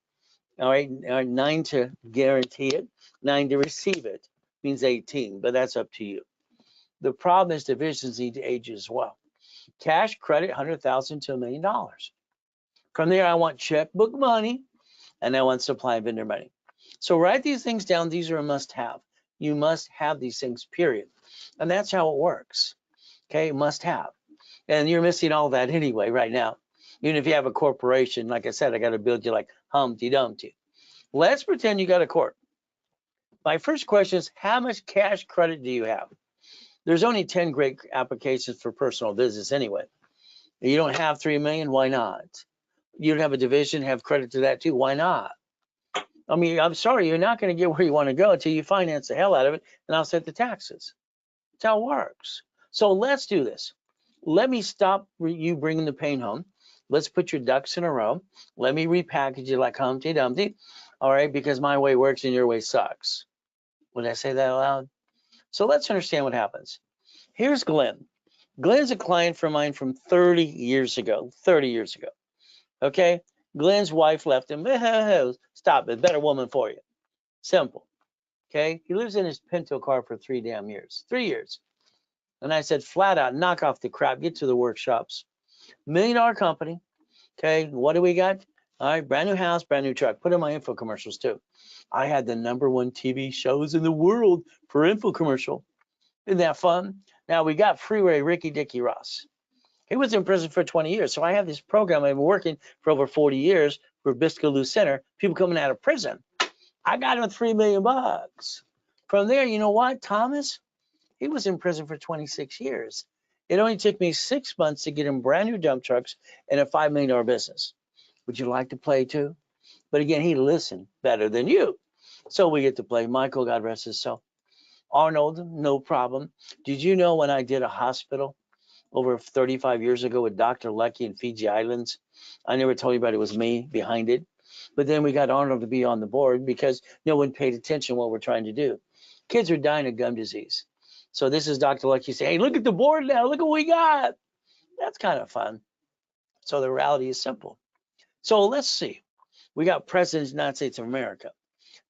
All right, 9 to guarantee it, 9 to receive it, means 18, but that's up to you. The problem is divisions need to age as well. Cash, credit, 100,000 to $1 million. From there, I want checkbook money, and I want supply and vendor money. So write these things down. These are a must-have. You must have these things, period. And that's how it works. Okay, must have. And you're missing all that anyway right now. Even if you have a corporation, like I said, I got to build you like Humpty Dumpty. Let's pretend you got a corp. My first question is, how much cash credit do you have? There's only 10 great applications for personal business anyway. You don't have 3 million, why not? You don't have a division, have credit to that too, why not? I mean, I'm sorry, you're not going to get where you want to go until you finance the hell out of it and offset the taxes. That's how it works. So let's do this. Let me stop you bringing the pain home. Let's put your ducks in a row. Let me repackage you like Humpty Dumpty. All right, because my way works and your way sucks. Would I say that out loud? So let's understand what happens. Here's Glenn. Glenn's a client for mine from 30 years ago. 30 years ago. Okay? Glenn's wife left him. Stop it. Better woman for you. Simple. Okay? He lives in his Pinto car for 3 damn years. 3 years. And I said, flat out, knock off the crap. Get to the workshops. $1 million company. Okay? What do we got? All right, brand new house, brand new truck. Put in my info commercials too. I had the #1 TV shows in the world for info commercial. Isn't that fun? Now we got Freeway Ricky Dicky Ross. He was in prison for 20 years. So I have this program. I've been working for over 40 years for Biscayne Center. People coming out of prison. I got him $3 million. From there, you know what, Thomas? He was in prison for 26 years. It only took me 6 months to get him brand new dump trucks and a $5 million business. Would you like to play too? But again, he listened better than you. So we get to play. Michael, God rest his soul. Arnold, no problem. Did you know when I did a hospital over 35 years ago with Dr. Lucky in Fiji Islands? I never told anybody it was me behind it. But then we got Arnold to be on the board because no one paid attention to what we're trying to do. Kids are dying of gum disease. So this is Dr. Lucky saying, hey, look at the board now. Look what we got. That's kind of fun. So the reality is simple. So let's see. We got President of the United States of America.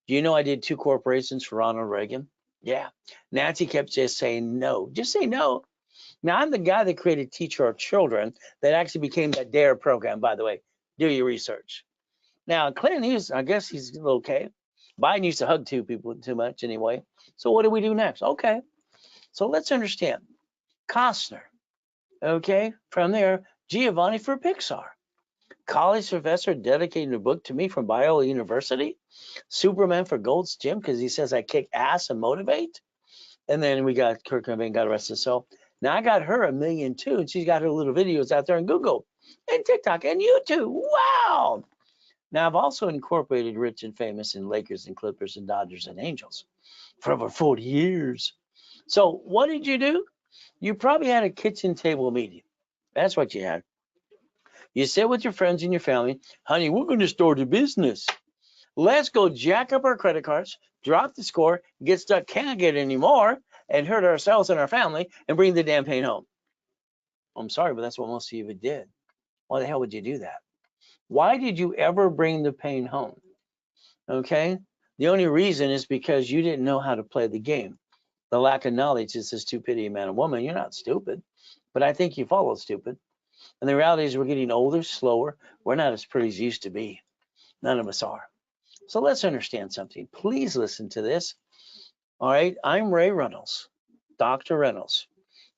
Do you know I did 2 corporations for Ronald Reagan? Yeah. Nancy kept just saying no. Just say no. Now, I'm the guy that created Teach Our Children that actually became that DARE program, by the way. Do your research. Now, Clinton, I guess he's okay. Biden used to hug people too much anyway. So what do we do next? Okay. So let's understand. Costner. Okay. From there, Giovanni for Pixar. College professor dedicating a book to me from Biola University. Superman for Gold's Gym because he says I kick ass and motivate. And then we got Kurt Cobain, God rest his soul. Now I got her 1 million too, and she's got her little videos out there on Google and TikTok and YouTube. Wow. Now I've also incorporated Rich and Famous in Lakers and Clippers and Dodgers and Angels for over 40 years. So what did you do? You probably had a kitchen table meeting. That's what you had. You sit with your friends and your family. Honey, we're going to start a business. Let's go jack up our credit cards, drop the score, get stuck, can't get any more, and hurt ourselves and our family and bring the damn pain home. I'm sorry, but that's what most of you did. Why the hell would you do that? Why did you ever bring the pain home? Okay? The only reason is because you didn't know how to play the game. The lack of knowledge is the stupidity of man and woman. You're not stupid, but I think you follow stupid. And the reality is we're getting older, slower. We're not as pretty as used to be. None of us are. So let's understand something. Please listen to this. All right. I'm Ray Reynolds, Dr. Reynolds.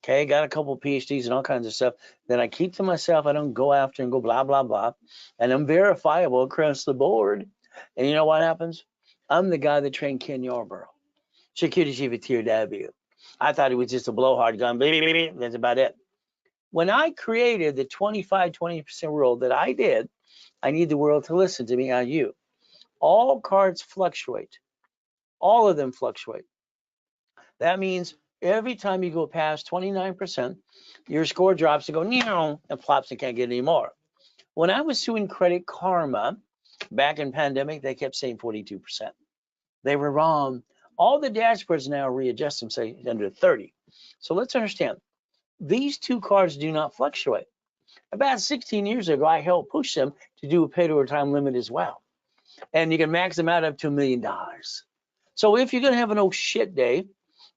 Okay. Got a couple PhDs and all kinds of stuff that I keep to myself. I don't go after and go blah, blah, blah. And I'm verifiable across the board. And you know what happens? I'm the guy that trained Ken Yarborough. Security chief at TRW. I thought he was just a blowhard gun. That's about it. When I created the 25-20% rule that I did, I need the world to listen to me, not you. All cards fluctuate. All of them fluctuate. That means every time you go past 29%, your score drops to go and flops and can't get any more. When I was suing Credit Karma back in pandemic, they kept saying 42%. They were wrong. All the dashboards now readjust them, say under 30. So let's understand. These two cards do not fluctuate. About 16 years ago, I helped push them to do a pay to overtime limit as well. And you can max them out up to $1 million. So if you're going to have an oh shit day,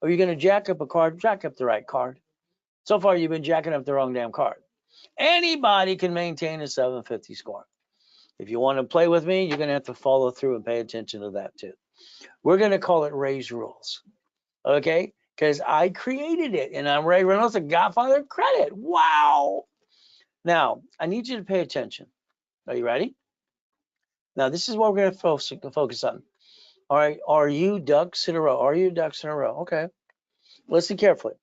or you're going to jack up a card, jack up the right card. So far, you've been jacking up the wrong damn card. Anybody can maintain a 750 score. If you want to play with me, you're going to have to follow through and pay attention to that too. We're going to call it Ray's Rules. Okay? Because I created it, and I'm Ray Reynolds, the godfather of credit. Wow. Now, I need you to pay attention. Are you ready? Now, this is what we're going to focus on. All right. Are you ducks in a row? Are you ducks in a row? Okay. Listen carefully.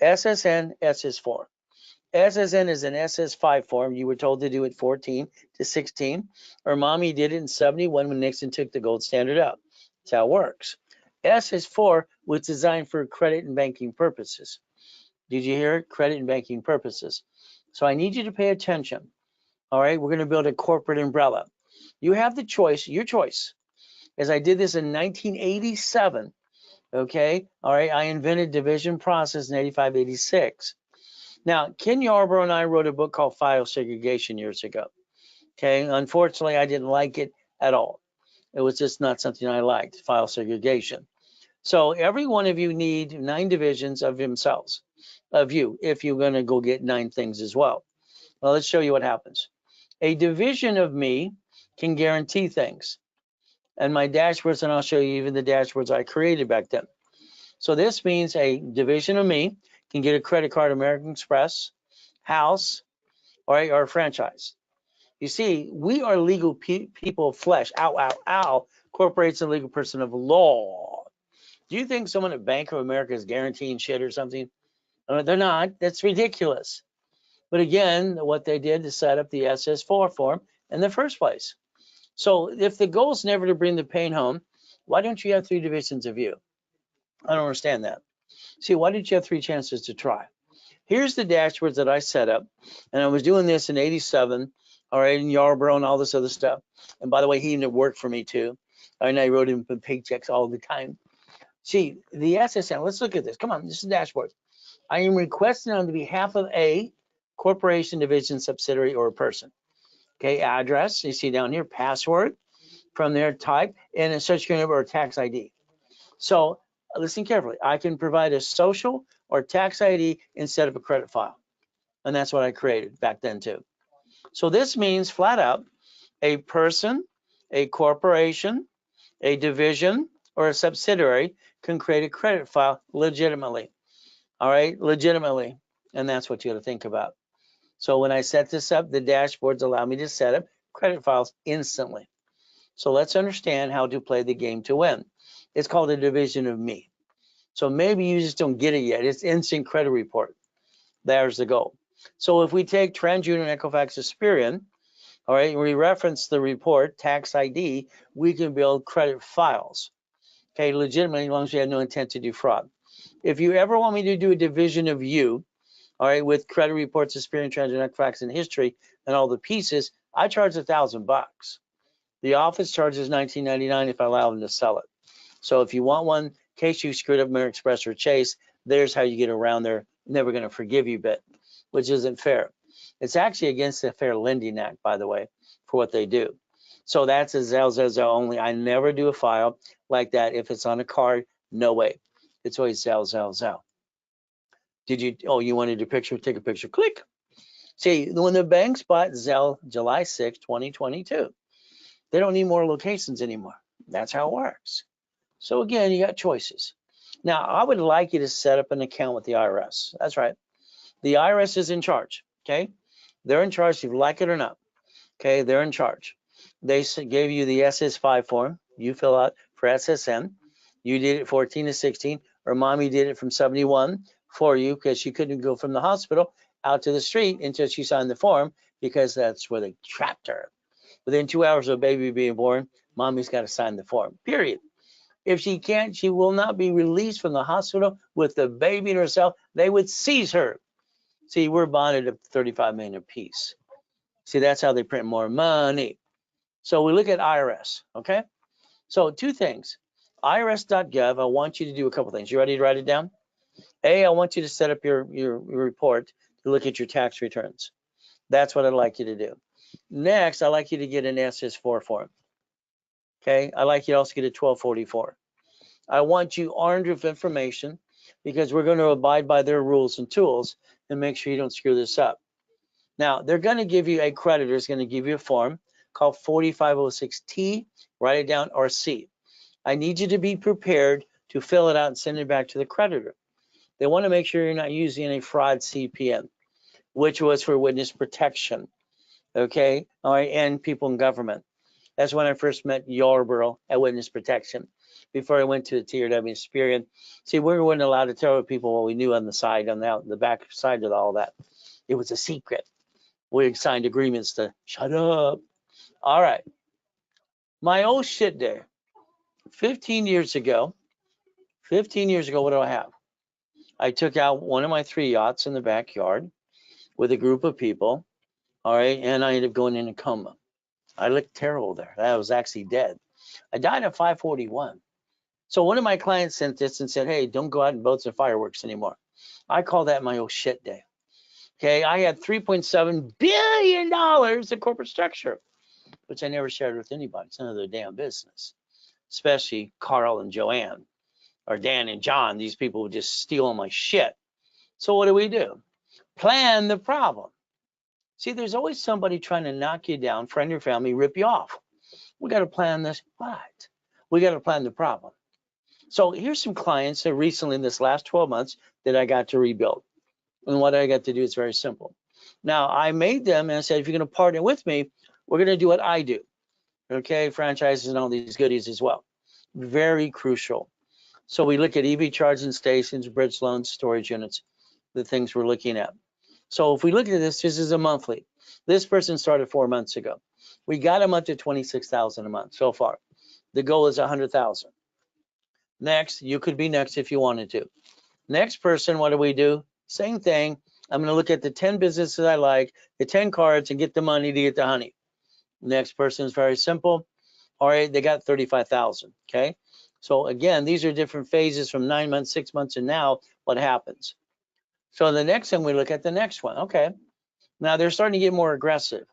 SSN, SS4. SSN is an SS5 form. You were told to do it 14 to 16, or mommy did it in 71 when Nixon took the gold standard out. That's how it works. SS4 was designed for credit and banking purposes. Did you hear it? Credit and banking purposes. So I need you to pay attention. All right, we're going to build a corporate umbrella. You have the choice, your choice. As I did this in 1987, okay? All right, I invented division process in 85, 86. Now, Ken Yarborough and I wrote a book called File Segregation years ago. Okay, unfortunately, I didn't like it at all. It was just not something I liked, file segregation. So every one of you need 9 divisions of themselves, of you, if you're going to go get 9 things as well. Well, let's show you what happens. A division of me can guarantee things. And my dashboards, and I'll show you even the dashboards I created back then. So this means a division of me can get a credit card, American Express, house, or a franchise. You see, we are legal people of flesh. Ow, ow, ow. Corporates and legal person of law. Do you think someone at Bank of America is guaranteeing shit or something? They're not. That's ridiculous. But again, what they did is set up the SS4 form in the first place. So if the goal is never to bring the pain home, why don't you have 3 divisions of you? I don't understand that. See, why didn't you have 3 chances to try? Here's the dashboards that I set up, and I was doing this in 87, all right, in Yarborough and all this other stuff. And by the way, he even worked for me too. And I wrote him paychecks all the time. See, the SSN, let's look at this. Come on, this is the dashboard. I am requesting on behalf of a corporation, division, subsidiary, or a person. Okay, address, you see down here, password, from there, type, and a social security number or tax ID. So listen carefully. I can provide a social or tax ID instead of a credit file. And that's what I created back then too. So this means flat out, a person, a corporation, a division, or a subsidiary can create a credit file legitimately. All right, legitimately. And that's what you got to think about. So when I set this up, the dashboards allow me to set up credit files instantly. So let's understand how to play the game to win. It's called a division of me. So maybe you just don't get it yet. It's instant credit report. There's the goal. So if we take TransUnion, Equifax, Experian, all right, we reference the report, tax ID, we can build credit files, okay, legitimately, as long as you have no intent to do fraud. If you ever want me to do a division of you, all right, with credit reports, Experian, TransUnion, Equifax, and history, and all the pieces, I charge $1,000. The office charges $19.99 if I allow them to sell it. So if you want one, in case you screwed up American Express or Chase, there's how you get around their never going to forgive you bit, which isn't fair. It's actually against the Fair Lending Act, by the way, for what they do. So that's a Zelle only. I never do a file like that. If it's on a card, no way. It's always Zelle. Did you, oh, you wanted a picture? Take a picture, click. See, when the banks bought Zelle July 6, 2022, they don't need more locations anymore. That's how it works. So again, you got choices. Now, I would like you to set up an account with the IRS. That's right. The IRS is in charge, okay? They're in charge, if you like it or not, okay? They're in charge. They gave you the SS5 form. You fill out for SSN. You did it 14 to 16, or mommy did it from 71 for you because she couldn't go from the hospital out to the street until she signed the form because that's where they trapped her. Within 2 hours of a baby being born, mommy's got to sign the form, period. If she can't, she will not be released from the hospital with the baby in herself. They would seize her. See, we're bonded at $35 million apiece. See, that's how they print more money. So we look at IRS, okay? So 2 things. IRS.gov, I want you to do a couple things. You ready to write it down? A, I want you to set up your report to look at your tax returns. That's what I'd like you to do. Next, I'd like you to get an SS4 form. Okay, I'd like you to also get a 1244. I want you armed with information because we're going to abide by their rules and tools and make sure you don't screw this up. Now, they're going to give you, a creditor is going to give you a form called 4506T, write it down, or C. I need you to be prepared to fill it out and send it back to the creditor. They want to make sure you're not using a fraud CPN, which was for witness protection, okay, all right, and people in government. That's when I first met Yarborough at Witness Protection. Before I went to the TRW Experian, see, we weren't allowed to tell people what we knew on the side, on the back side of all that. It was a secret. We signed agreements to shut up. All right. My old shit day. 15 years ago, what do I have? I took out one of my 3 yachts in the backyard with a group of people. All right. And I ended up going in a coma. I looked terrible there. I was actually dead. I died at 5:41. So one of my clients sent this and said, hey, don't go out in boats and fireworks anymore. I call that my old shit day. Okay, I had $3.7 billion in corporate structure, which I never shared with anybody. It's none of their damn business, especially Carl and Joanne or Dan and John. These people would just steal all my shit. So what do? Plan the problem. See, there's always somebody trying to knock you down, friend or family, rip you off. We got to plan this. What? We got to plan the problem. So here's some clients that recently in this last 12 months that I got to rebuild. And what I got to do is very simple. Now, I made them and I said, if you're going to partner with me, we're going to do what I do. Okay, franchises and all these goodies as well. Very crucial. So we look at EV charging stations, bridge loans, storage units, the things we're looking at. So if we look at this is a monthly. This person started 4 months ago. We got him up to $26,000 a month so far. The goal is $100,000. Next, you could be next if you wanted to. Next person, what do? Same thing. I'm going to look at the 10 businesses I like, the 10 cards, and get the money to get the honey. Next person is very simple. All right, they got 35,000. Okay. So again, these are different phases from 9 months, 6 months, and now what happens. So the next thing we look at the next one. Okay. Now they're starting to get more aggressive.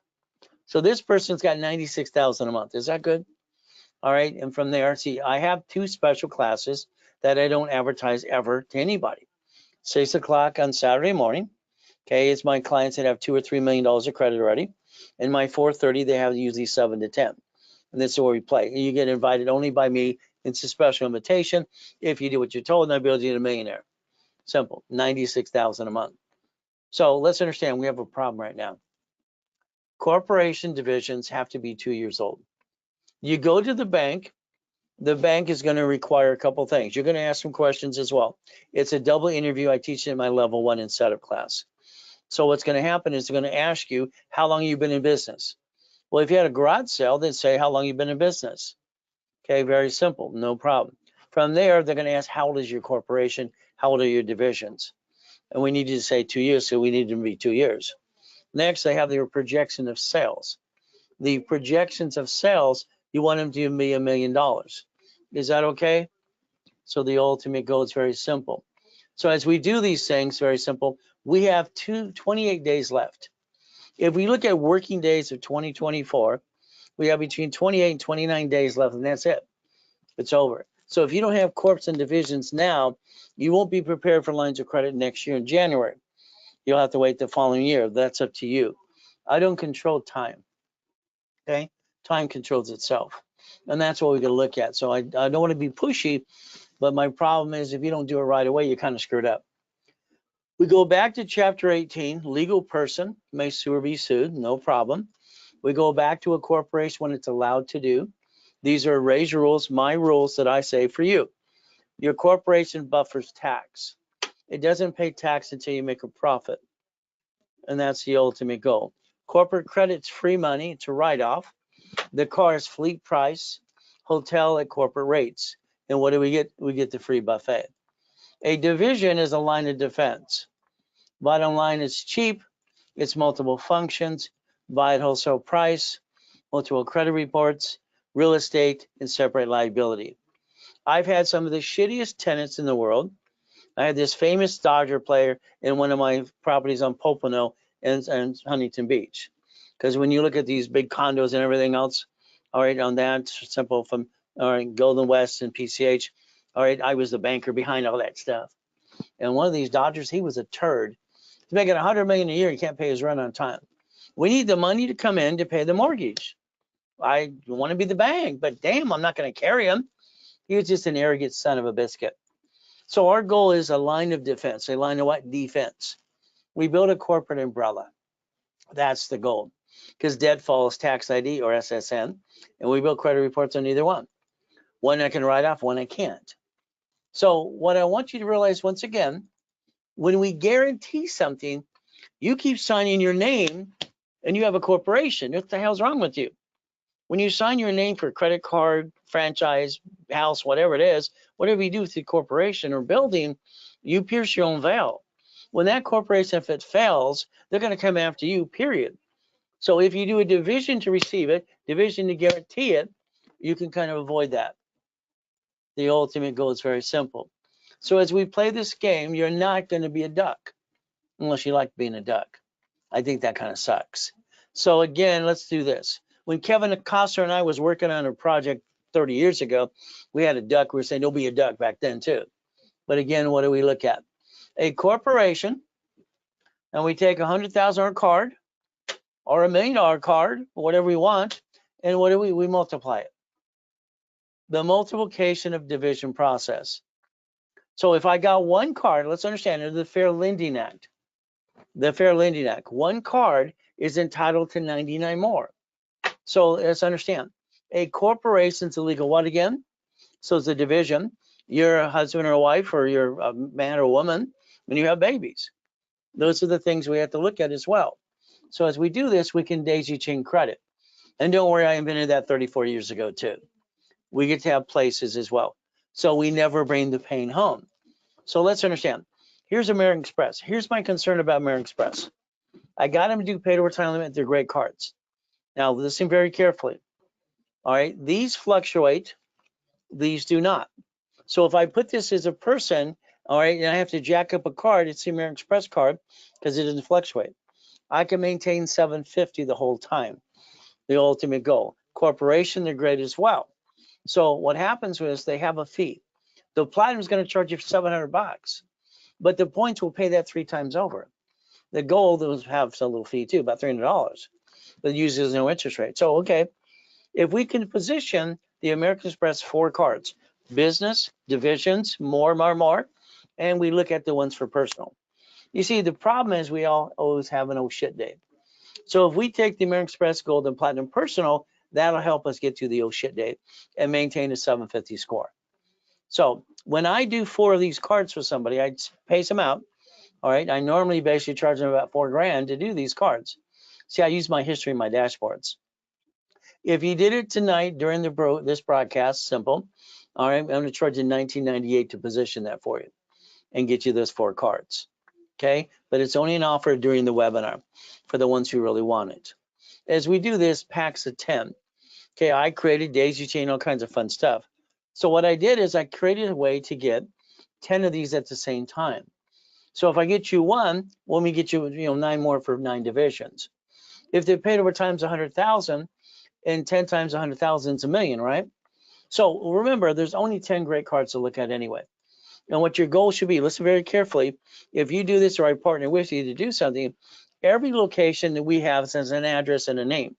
So this person's got 96,000 a month. Is that good? All right. And from there, see, I have 2 special classes that I don't advertise ever to anybody. 6 o'clock on Saturday morning. Okay. It's my clients that have $2 or $3 million of credit already. And my 4:30, they have usually 7 to 10. And this is where we play. You get invited only by me. It's a special invitation. If you do what you're told, and I'll build you a millionaire. Simple. 96,000 a month. So let's understand we have a problem right now. Corporation divisions have to be 2 years old. You go to the bank is going to require a couple things. You're going to ask some questions as well. It's a double interview. I teach it in my level 1 in setup class. So what's going to happen is they're going to ask you how long you've been in business. Well, if you had a garage sale, they'd say how long you've been in business. Okay, very simple, no problem. From there, they're going to ask how old is your corporation, how old are your divisions, and we need you to say 2 years, so we need them to be 2 years. Next, they have their projection of sales. The projections of sales, you want them to be $1 million. Is that okay? So the ultimate goal is very simple. So as we do these things, very simple, we have 28 days left. If we look at working days of 2024, we have between 28 and 29 days left, and that's it. It's over. So if you don't have corps and divisions now, you won't be prepared for lines of credit next year in January. You'll have to wait the following year. That's up to you. I don't control time. Okay? Time controls itself. And that's what we're going to look at. So I don't want to be pushy, but my problem is if you don't do it right away, you're kind of screwed up. We go back to chapter 18, legal person may sue or be sued, no problem. We go back to a corporation when it's allowed to do. These are raise rules, my rules that I say for you. Your corporation buffers tax. It doesn't pay tax until you make a profit. And that's the ultimate goal. Corporate credit's free money, it's a write-off. The car is fleet price, hotel at corporate rates. And what do we get? We get the free buffet. A division is a line of defense. Bottom line is cheap, it's multiple functions, buy at wholesale price, multiple credit reports, real estate, and separate liability. I've had some of the shittiest tenants in the world. I had this famous Dodger player in one of my properties on Pompano and Huntington Beach. Because when you look at these big condos and everything else, all right, on that simple from all right, Golden West and PCH, all right, I was the banker behind all that stuff. And one of these Dodgers, he was a turd. He's making $100 million a year. He can't pay his rent on time. We need the money to come in to pay the mortgage. I want to be the bank, but damn, I'm not going to carry him. He was just an arrogant son of a biscuit. So our goal is a line of defense. A line of what? Defense. We build a corporate umbrella. That's the goal. Because debt follows tax ID or SSN, and we build credit reports on either one. One I can write off, one I can't. So what I want you to realize once again, when we guarantee something, you keep signing your name and you have a corporation. What the hell's wrong with you? When you sign your name for a credit card, franchise, house, whatever it is, whatever you do with the corporation or building, you pierce your own veil. When that corporation, if it fails, they're going to come after you, period. So if you do a division to receive it, division to guarantee it, you can kind of avoid that. The ultimate goal is very simple. So as we play this game, you're not going to be a duck unless you like being a duck. I think that kind of sucks. So again, let's do this. When Kevin Acosta and I was working on a project 30 years ago, we had a duck. We were saying, don't be a duck back then too. But again, what do we look at? A corporation, and we take a $100,000 card or $1 million card, whatever we want, and what do we multiply it? The multiplication of division process. So if I got one card, let's understand, under the Fair Lending Act, one card is entitled to 99 more. So let's understand, a corporation's illegal what again? So it's a division. You're a husband or a wife, or you're a man or a woman, and you have babies. Those are the things we have to look at as well. So as we do this, we can daisy chain credit. And don't worry, I invented that 34 years ago too. We get to have places as well. So we never bring the pain home. So let's understand. Here's American Express. Here's my concern about American Express. I got them to do paid overtime limit. They're great cards. Now listen very carefully. All right, these fluctuate. These do not. So if I put this as a person, all right, and I have to jack up a card, it's the American Express card because it doesn't fluctuate. I can maintain 750 the whole time. The ultimate goal. Corporation, they're great as well. So what happens is they have a fee. The platinum is going to charge you $700, but the points will pay that 3 times over. The gold will have a little fee too, about $300, but uses no interest rate. So okay, if we can position the American Express 4 cards, business, divisions, more, and we look at the ones for personal. You see, the problem is we all always have an oh shit day. So if we take the American Express Gold and Platinum Personal, that'll help us get to the oh shit day and maintain a 750 score. So when I do 4 of these cards for somebody, I pace them out. All right, I normally basically charge them about $4,000 to do these cards. See, I use my history in my dashboards. If you did it tonight during this broadcast, simple. All right, I'm going to charge you $19.98 to position that for you and get you those 4 cards. Okay, but it's only an offer during the webinar for the ones who really want it. As we do this, packs of 10. Okay, I created daisy chain, all kinds of fun stuff. So what I did is I created a way to get 10 of these at the same time. So if I get you one, let me get you, 9 more for 9 divisions. If they paid over times 100,000, and 10 times 100,000 is a million, right? So remember, there's only 10 great cards to look at anyway. And what your goal should be, listen very carefully. If you do this or I partner with you to do something, every location that we have says an address and a name.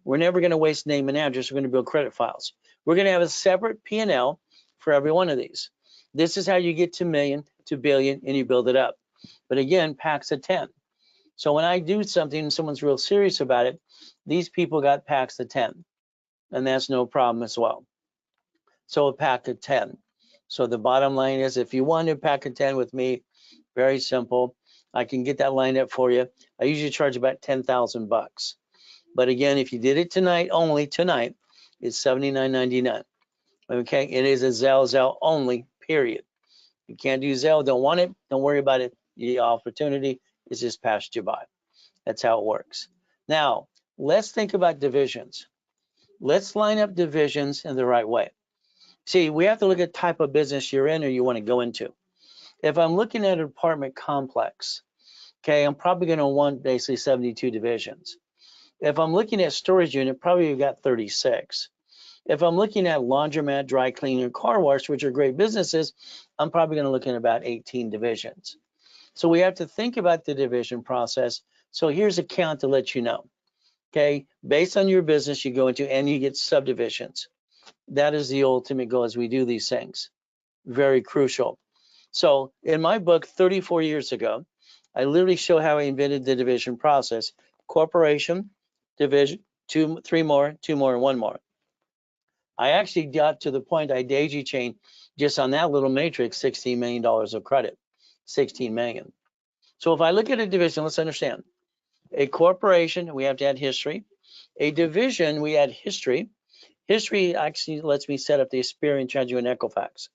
We're never going to waste name and address. We're going to build credit files. We're going to have a separate P&L for every one of these. This is how you get to million, to billion, and you build it up. But again, packs of 10. So when I do something and someone's real serious about it, these people got packs of 10, and that's no problem as well. So a pack of 10. So the bottom line is, if you want a pack of 10 with me, very simple. I can get that lined up for you. I usually charge about 10,000 bucks. But again, if you did it tonight, only tonight, it's $79.99. Okay, it is a Zelle only, period. You can't do Zelle, don't want it, don't worry about it. The opportunity is just passed you by. That's how it works. Now, let's think about divisions. Let's line up divisions in the right way. See, we have to look at type of business you're in or you want to go into. If I'm looking at an apartment complex, okay, I'm probably going to want basically 72 divisions. If I'm looking at storage unit, probably you've got 36. If I'm looking at laundromat, dry cleaner, car wash, which are great businesses, I'm probably going to look at about 18 divisions. So we have to think about the division process. So here's a count to let you know. Okay, based on your business you go into, and you get subdivisions. That is the ultimate goal as we do these things. Very crucial. So in my book 34 years ago, I literally show how I invented the division process. Corporation, division, 2, 3 more, 2 more, and 1 more. I actually got to the point I daisy chained just on that little matrix, $16 million of credit, 16 million. So if I look at a division, let's understand. A corporation, we have to add history. A division, we add history. History actually lets me set up the experience, charge you an Equifax.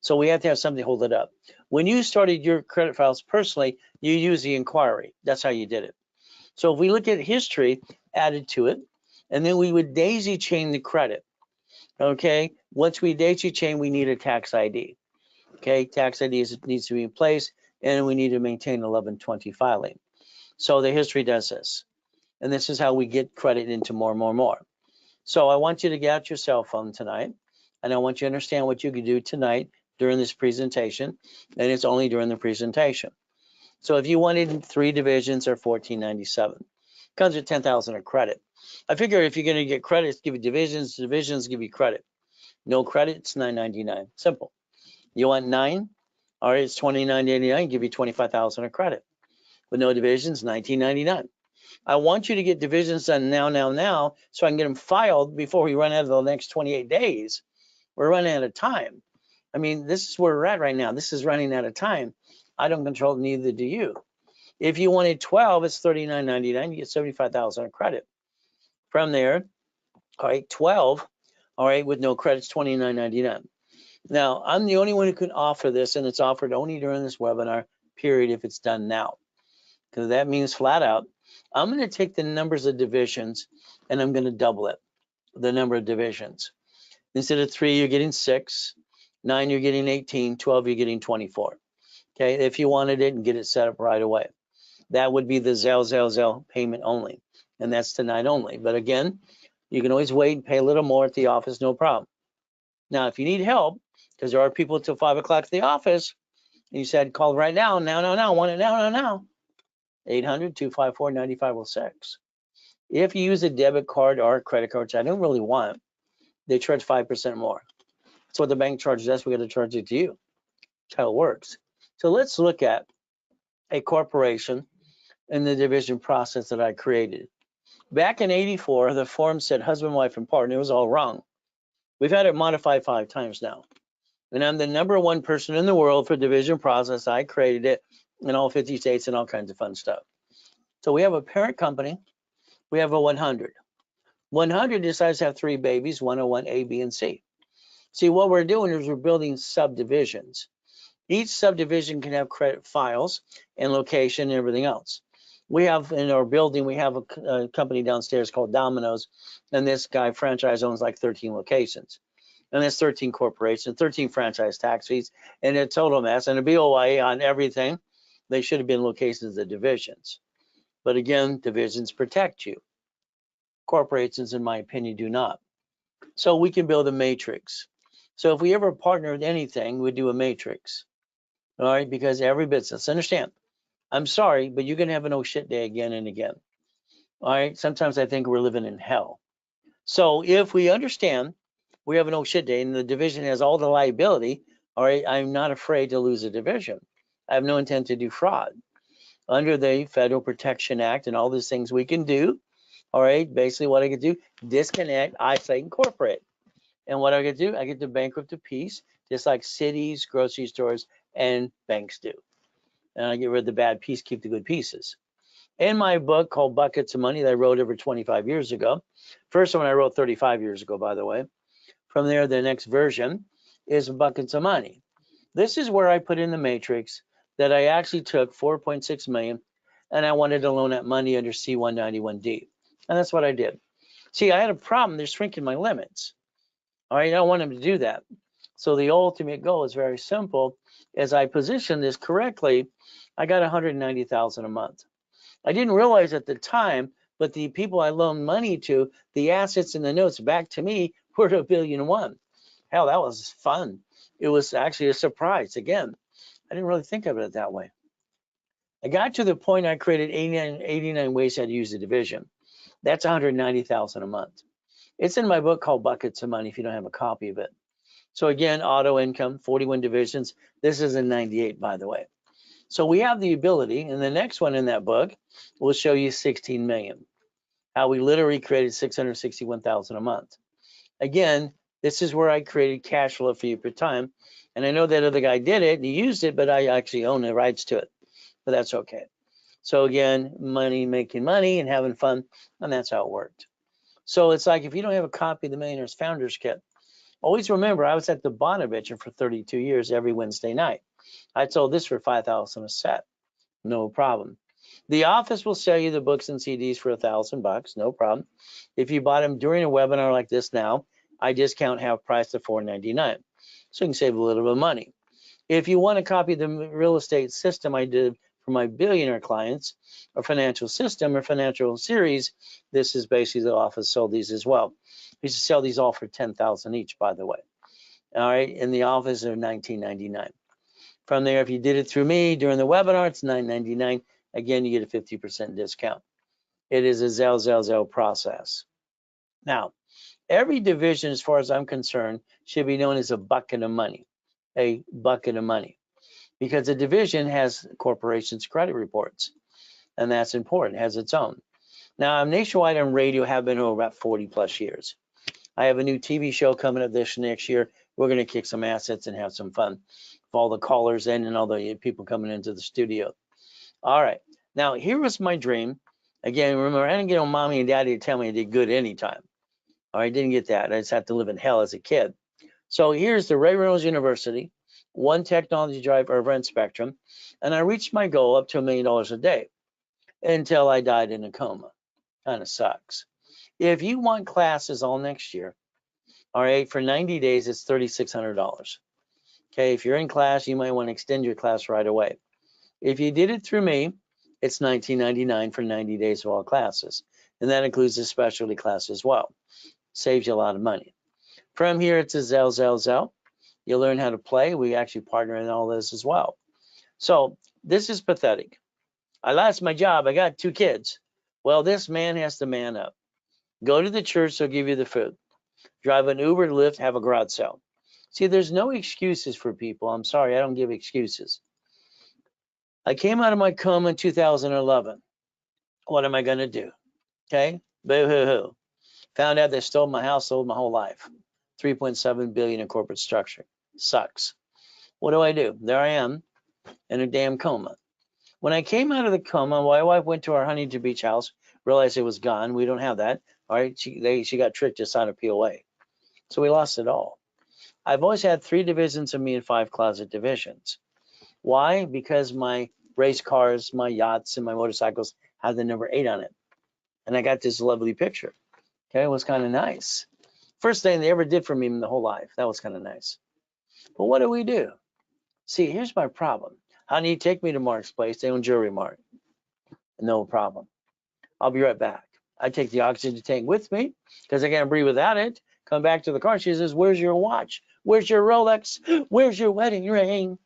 So we have to have something to hold it up. When you started your credit files personally, you use the inquiry. That's how you did it. So if we look at history added to it, and then we would daisy chain the credit. Okay, once we daisy chain, we need a tax ID. Okay, tax ID needs to be in place, and we need to maintain 1120 filing. So the history does this, and this is how we get credit into more and more and more. So I want you to get out your cell phone tonight, and I want you to understand what you can do tonight during this presentation, and it's only during the presentation. So if you wanted 3 divisions or $14.97, comes with 10,000 of credit. I figure if you're going to get credits, give you divisions, divisions give you credit. No credit, it's $9.99. Simple. You want 9? All right, it's $29.89. Give you 25,000 of credit. With no divisions, $19.99. I want you to get divisions done now, so I can get them filed before we run out of the next 28 days. We're running out of time. I mean, this is where we're at right now. This is running out of time. I don't control it, neither do you. If you wanted 12, it's $39.99. You get 75,000 of credit. From there, all right, 12, all right, with no credits, $29.99. Now, I'm the only one who can offer this, and it's offered only during this webinar period if it's done now. Because that means flat out, I'm going to take the numbers of divisions and I'm going to double it, the number of divisions. Instead of 3, you're getting 6, 9, you're getting 18, 12, you're getting 24. Okay, if you wanted it and get it set up right away. That would be the Zelle payment only, and that's tonight only. But again, you can always wait and pay a little more at the office, no problem. Now, if you need help, because there are people till 5 o'clock at the office, and you said, call right now, want it now. 800-254-9506. If you use a debit card or a credit card, which I don't really want, they charge 5% more. That's what the bank charges us. We got to charge it to you. That's how it works. So let's look at a corporation and the division process that I created. Back in '84, the form said husband, wife, and partner. It was all wrong. We've had it modified 5 times now. And I'm the #1 person in the world for division process. I created it. in all 50 states and all kinds of fun stuff. So we have a parent company. We have a 100. 100 decides to have 3 babies, 101, A, B, and C. See, what we're doing is we're building subdivisions. Each subdivision can have credit files and location and everything else. We have in our building, we have a company downstairs called Domino's, and this guy franchise owns like 13 locations. And there's 13 corporations, 13 franchise tax fees, and a total mess, and a BOI on everything. They should have been locations of divisions. But again, divisions protect you. Corporations, in my opinion, do not. So we can build a matrix. So if we ever partner with anything, we do a matrix. All right, because every business, understand, I'm sorry, but you're going to have an oh shit day again and again. All right, sometimes I think we're living in hell. So if we understand we have an oh shit day and the division has all the liability, all right, I'm not afraid to lose a division. I have no intent to do fraud. Under the Federal Protection Act and all these things we can do, all right, basically what I could do, disconnect, isolate, incorporate. And what I get to do, I get to bankrupt a piece, just like cities, grocery stores, and banks do. And I get rid of the bad piece, keep the good pieces. In my book called Buckets of Money that I wrote over 25 years ago, first one I wrote 35 years ago, by the way. From there, the next version is Buckets of Money. This is where I put in the matrix that I actually took 4.6 million and I wanted to loan that money under C-191D. And that's what I did. See, I had a problem. They're shrinking my limits. All right, I don't want them to do that. So the ultimate goal is very simple. As I position this correctly, I got 190,000 a month. I didn't realize at the time, but the people I loaned money to, the assets and the notes back to me were $1.1 billion. Hell, that was fun. It was actually a surprise. Again, I didn't really think of it that way. I got to the point I created 89 ways how to use the division. That's 190,000 a month. It's in my book called Buckets of Money if you don't have a copy of it. So again, auto income, 41 divisions. This is a 98, by the way. So we have the ability, and the next one in that book will show you 16 million. How we literally created 661,000 a month. Again, this is where I created cash flow for you per time. And I know that other guy did it and he used it, but I actually own the rights to it. But that's okay. So again, money making money and having fun, and that's how it worked. So it's like if you don't have a copy of the Millionaire's Founders Kit, always remember I was at the Bonaventure for 32 years every Wednesday night. I sold this for $5,000 a set, no problem. The office will sell you the books and CDs for $1,000, no problem. If you bought them during a webinar like this now, I discount half price to $4.99, so you can save a little bit of money. If you want a copy of the real estate system I did for my billionaire clients, or financial system or financial series, this is basically the office sold these as well. We used to sell these all for $10,000 each, by the way. All right, in the office are $19.99. From there, if you did it through me during the webinar, it's $9.99. Again, you get a 50% discount. It is a Zell process. Now, every division, as far as I'm concerned, should be known as a bucket of money, because a division has corporations' credit reports, and that's important, it has its own. Now, I'm nationwide on radio, have been over about 40 plus years. I have a new TV show coming up this next year. We're going to kick some assets and have some fun with all the callers in and all the people coming into the studio. All right. Now, here was my dream. Again, remember, I didn't get on mommy and daddy to tell me I did good anytime. All right, I didn't get that. I just had to live in hell as a kid. So here's the Ray Reynolds University, one technology drive or rent spectrum, and I reached my goal up to $1 million a day until I died in a coma. Kind of sucks. If you want classes all next year, all right, for 90 days, it's $3,600. Okay, if you're in class, you might want to extend your class right away. If you did it through me, it's $19.99 for 90 days of all classes. And that includes the specialty class as well. Saves you a lot of money. From here, it's a Zell. You'll learn how to play. We actually partner in all this as well. So this is pathetic. I lost my job. I got 2 kids. Well, this man has to man up. Go to the church, they'll give you the food. Drive an Uber, Lyft, have a garage sale. See, there's no excuses for people. I'm sorry, I don't give excuses. I came out of my coma in 2011. What am I going to do? Okay, boo-hoo-hoo. Found out they stole my house, sold my whole life. 3.7 billion in corporate structure. Sucks. What do? There I am in a damn coma. When I came out of the coma, my wife went to our Huntington Beach house, realized it was gone. We don't have that. All right, she got tricked to sign a POA. So we lost it all. I've always had 3 divisions of me and 5 closet divisions. Why? Because my race cars, my yachts, and my motorcycles have the number 8 on it. And I got this lovely picture. Okay, it was kind of nice. First thing they ever did for me in the whole life. That was kind of nice. But what do? See, here's my problem. Honey, take me to Mark's place. They own Jewelry Mart. No problem. I'll be right back. I take the oxygen tank with me because I can't breathe without it. Come back to the car. She says, where's your watch? Where's your Rolex? Where's your wedding ring?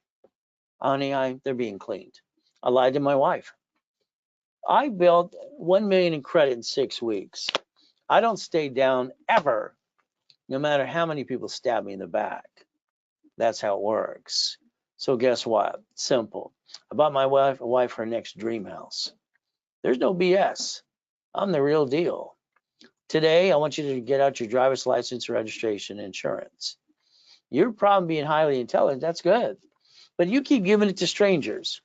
Honey, they're being cleaned. I lied to my wife. I built $1 million in credit in 6 weeks. I don't stay down ever, no matter how many people stab me in the back. That's how it works. So guess what? Simple. I bought my wife her next dream house. There's no BS. I'm the real deal. Today, I want you to get out your driver's license, registration, insurance. Your problem being highly intelligent, that's good. But you keep giving it to strangers.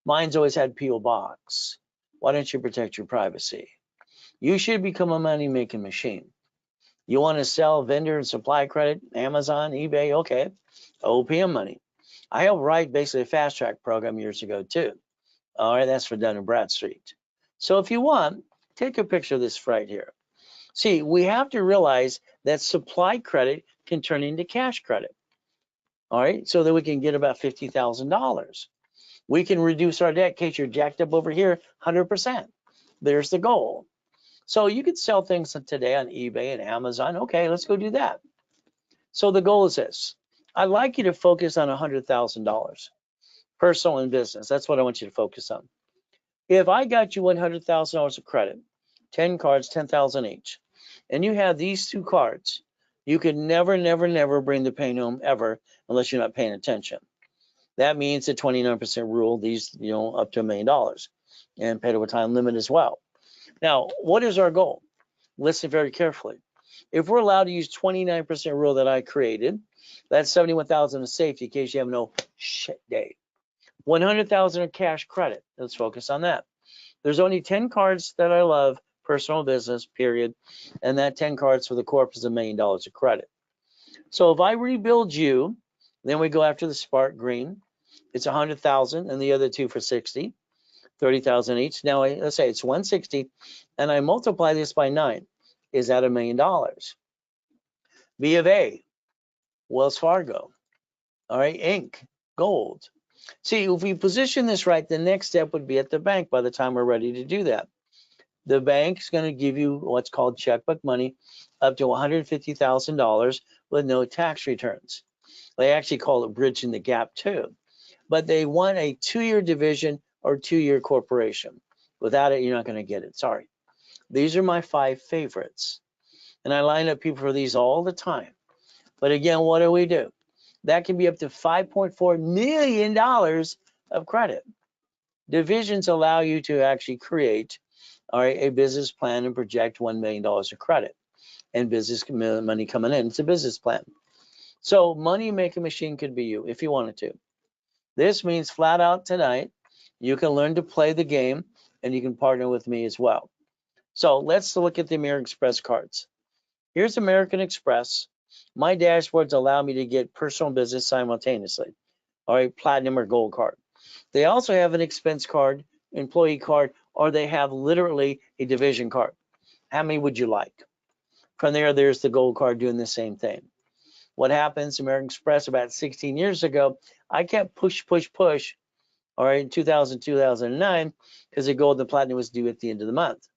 Mine's always had P.O. Box. Why don't you protect your privacy? You should become a money-making machine. You want to sell vendor and supply credit, Amazon, eBay, okay. OPM money. I helped write basically a fast track program years ago too. All right, that's for Dun & Bradstreet. So if you want, take a picture of this right here. See, we have to realize that supply credit can turn into cash credit. All right, so that we can get about $50,000. We can reduce our debt in case you're jacked up over here 100%. There's the goal. So you could sell things today on eBay and Amazon. Okay, let's go do that. So the goal is this. I'd like you to focus on $100,000, personal and business. That's what I want you to focus on. If I got you $100,000 of credit, 10 cards, 10,000 each, and you have these 2 cards, you could never, never, never bring the pain home ever unless you're not paying attention. That means the 29% rule, these, up to $1 million, and paid over time limit as well. Now, what is our goal? Listen very carefully. If we're allowed to use 29% rule that I created, that's 71,000 of safety in case you have no shit day. 100,000 of cash credit. Let's focus on that. There's only 10 cards that I love, personal business, period. And that 10 cards for the corp is $1 million of credit. So if I rebuild you, then we go after the Spark Green. It's 100,000 and the other 2 for 60, 30,000 each. Now let's say it's 160 and I multiply this by 9. Is that $1 million? B of A, Wells Fargo, all right, Inc., gold. See, if we position this right, the next step would be at the bank by the time we're ready to do that. The bank's going to give you what's called checkbook money up to $150,000 with no tax returns. They actually call it bridging the gap too. But they want a 2-year division or 2-year corporation. Without it, you're not going to get it. Sorry. These are my 5 favorites. And I line up people for these all the time. But again, what do? That can be up to $5.4 million of credit. Divisions allow you to actually create a business plan and project $1 million of credit and business money coming in. It's a business plan. So money making machine could be you if you wanted to. This means flat out tonight, you can learn to play the game and you can partner with me as well. So let's look at the American Express cards. Here's American Express. My dashboards allow me to get personal business simultaneously. All right, platinum or gold card. They also have an expense card, employee card, or they have literally a division card. How many would you like? From there, there's the gold card doing the same thing. What happens, American Express, about 16 years ago, I kept push, all right, in 2000, 2009, because the gold and the platinum was due at the end of the month.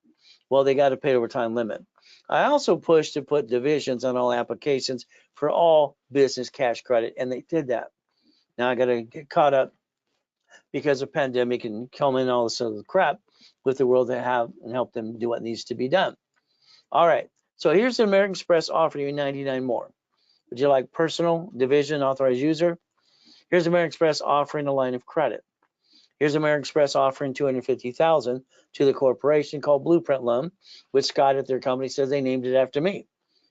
Well, they got a paid over time limit. I also pushed to put divisions on all applications for all business cash credit, and they did that. Now I got to get caught up because of pandemic and come in all this other crap with the world to have and help them do what needs to be done. All right, so here's the American Express offering you 99 more. Would you like personal, division, authorized user? Here's American Express offering a line of credit. Here's American Express offering $250,000 to the corporation called Blueprint Loan, which Scott at their company says they named it after me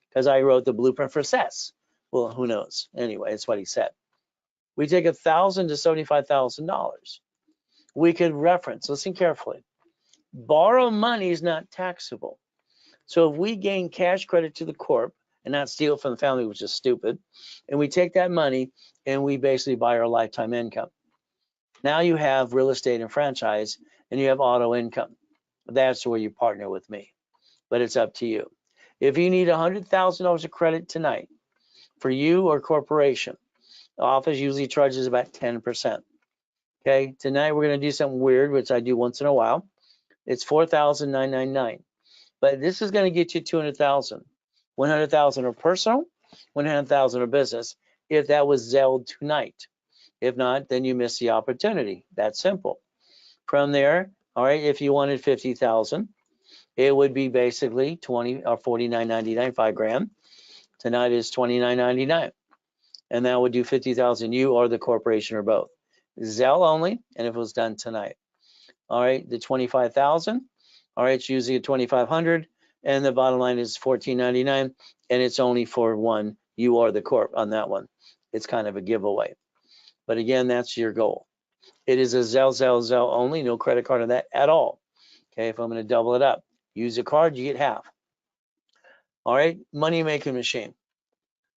because I wrote the blueprint for success. Well, who knows? Anyway, that's what he said. We take $1,000 to $75,000. we could reference, listen carefully, borrow money is not taxable. So if we gain cash credit to the corp and not steal from the family, which is stupid, and we take that money and we basically buy our lifetime income. Now you have real estate and franchise, and you have auto income. That's where you partner with me, but it's up to you. If you need $100,000 of credit tonight for you or corporation, the office usually charges about 10%. Okay, tonight we're going to do something weird, which I do once in a while. It's $4,999, but this is going to get you $200,000. $100,000 are personal, $100,000 are business. If that was Zelled tonight, if not, then you miss the opportunity. That's simple. From there, all right, if you wanted 50,000, it would be basically 20 or 49.99, 5 grand. Tonight is 29.99, and that would do 50,000. You or the corporation or both. Zelle only, and if it was done tonight. All right, the 25,000. All right, it's usually a 2,500, and the bottom line is 14.99, and it's only for one. You or the corp on that one. It's kind of a giveaway, but again, that's your goal. It is a Zelle only, no credit card on that at all. Okay, if I'm going to double it up, use a card, you get half. All right, money making machine.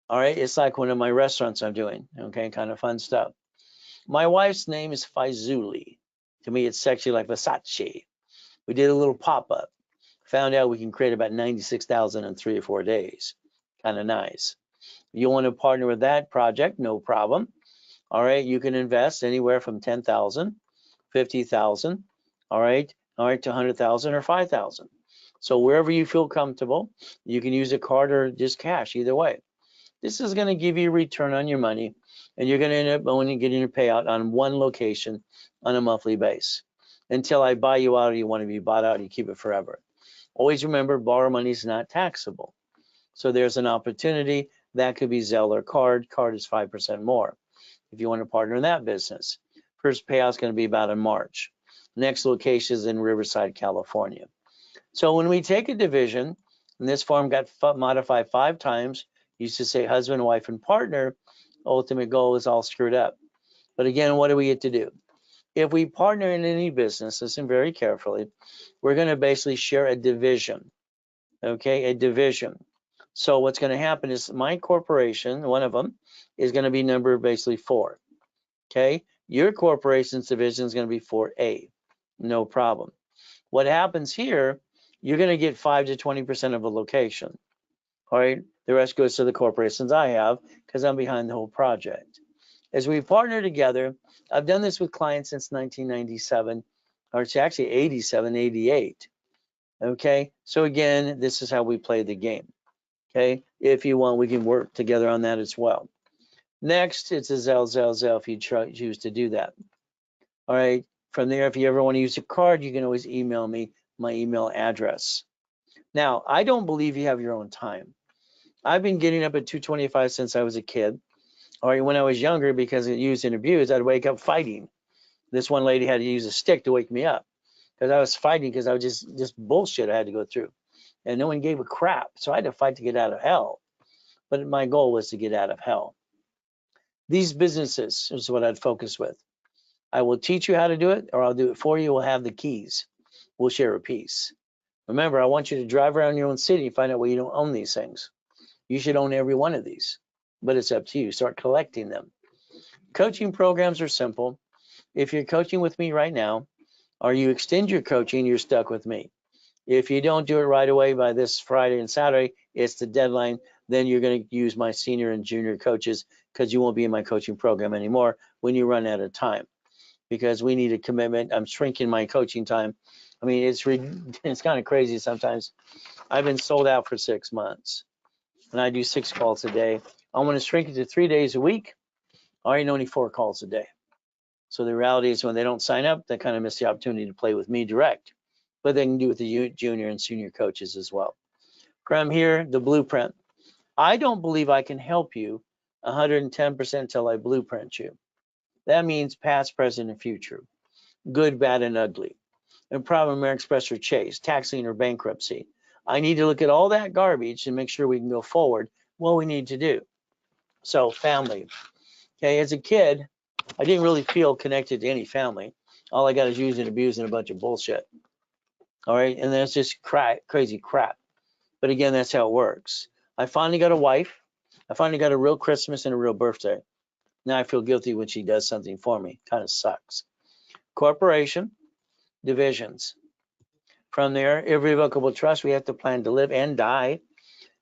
All right, it's like one of my restaurants I'm doing. Okay, kind of fun stuff. My wife's name is Faizuli. To me, it's sexy like Versace. We did a little pop-up. Found out we can create about 96,000 in 3 or 4 days. Kind of nice. You want to partner with that project, no problem. All right, you can invest anywhere from 10,000, 50,000, all right, to 100,000 or 5,000. So wherever you feel comfortable, you can use a card or just cash, either way. This is going to give you a return on your money, and you're going to end up only getting your payout on one location on a monthly base. Until I buy you out or you want to be bought out, you keep it forever. Always remember, borrow money is not taxable. So there's an opportunity. That could be Zelle or card. Card is 5% more if you want to partner in that business. First payout is going to be about in March. Next location is in Riverside, California. So when we take a division, and this form got modified 5 times, used to say husband, wife, and partner, ultimate goal is all screwed up. But again, what do we get to do? If we partner in any business, listen very carefully, we're going to basically share a division, okay, a division. So what's going to happen is my corporation, one of them, is going to be number basically 4, okay? Your corporation's division is going to be 4A, no problem. What happens here, you're going to get 5 to 20% of a location, all right? The rest goes to the corporations I have because I'm behind the whole project. As we partner together, I've done this with clients since 1997, or it's actually 87, 88. Okay, so again, this is how we play the game. Okay, if you want, we can work together on that as well. Next, it's a Zelle if you choose to do that. All right, from there, if you ever want to use a card, you can always email me my email address. Now, I don't believe you have your own time. I've been getting up at 2:25 since I was a kid. Or when I was younger, because it used and abused, I'd wake up fighting. This one lady had to use a stick to wake me up because I was fighting because I was just bullshit I had to go through. And no one gave a crap. So I had to fight to get out of hell. But my goal was to get out of hell. These businesses is what I'd focus with. I will teach you how to do it, or I'll do it for you. We'll have the keys. We'll share a piece. Remember, I want you to drive around your own city and find out where you don't own these things. You should own every one of these, but it's up to you. Start collecting them. Coaching programs are simple. If you're coaching with me right now, or you extend your coaching, you're stuck with me. If you don't do it right away by this Friday and Saturday, it's the deadline, then you're going to use my senior and junior coaches because you won't be in my coaching program anymore when you run out of time, because we need a commitment. I'm shrinking my coaching time. I mean, it's kind of crazy sometimes. I've been sold out for 6 months, and I do 6 calls a day. I want to shrink it to 3 days a week. I already know only 4 calls a day. So the reality is when they don't sign up, they kind of miss the opportunity to play with me direct, but they can do it with the junior and senior coaches as well. From here, the blueprint. I don't believe I can help you 110% until I blueprint you. That means past, present, and future, good, bad, and ugly, and problem, American Express, or Chase, tax lien, or bankruptcy. I need to look at all that garbage and make sure we can go forward what we need to do. So family. Okay, as a kid, I didn't really feel connected to any family. All I got is using, abusing a bunch of bullshit. All right, and that's just crazy crap. But again, that's how it works. I finally got a wife. I finally got a real Christmas and a real birthday. Now I feel guilty when she does something for me. Kind of sucks. Corporation, divisions. From there, irrevocable trust. We have to plan to live and die.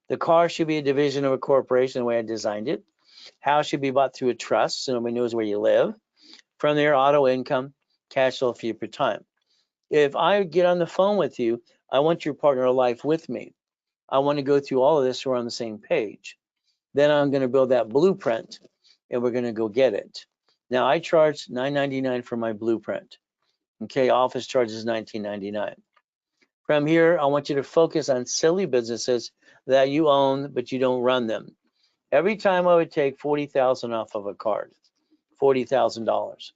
The car should be a division of a corporation the way I designed it. House should be bought through a trust so nobody knows where you live. From there, auto income, cash flow fee per time. If I get on the phone with you, I want your partner of life with me. I want to go through all of this so we're on the same page. Then I'm going to build that blueprint and we're going to go get it. Now I charge $9.99 for my blueprint. Okay, office charges $19.99. From here, I want you to focus on silly businesses that you own, but you don't run them. Every time I would take $40,000 off of a card, $40,000.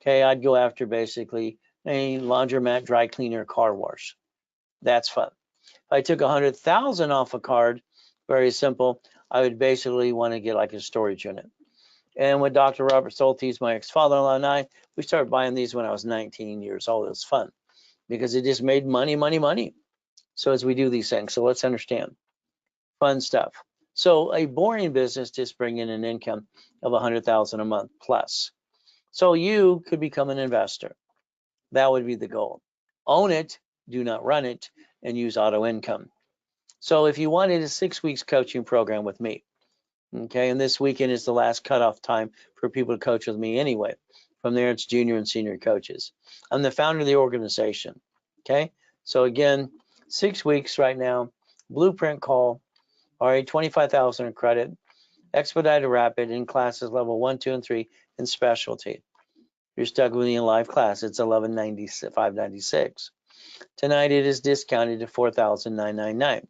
Okay, I'd go after basically a laundromat, dry cleaner, car wash. That's fun. If I took 100,000 off a card, very simple, I would basically want to get like a storage unit. And with Dr. Robert Soltis, my ex-father-in-law, and I, we started buying these when I was 19 years old. It was fun because it just made money, money, money. So as we do these things, so let's understand fun stuff. So a boring business just bring in an income of 100,000 a month plus. So you could become an investor. That would be the goal. Own it, do not run it, and use auto income. So if you wanted a 6 weeks coaching program with me, okay, and this weekend is the last cutoff time for people to coach with me anyway. From there, it's junior and senior coaches. I'm the founder of the organization. Okay, so again, 6 weeks right now, blueprint call. All right, 25,000 in credit, expedited rapid in classes level 1, 2, and 3 in specialty. If you're stuck with me in live class, it's $1195.96. Tonight it is discounted to $4,999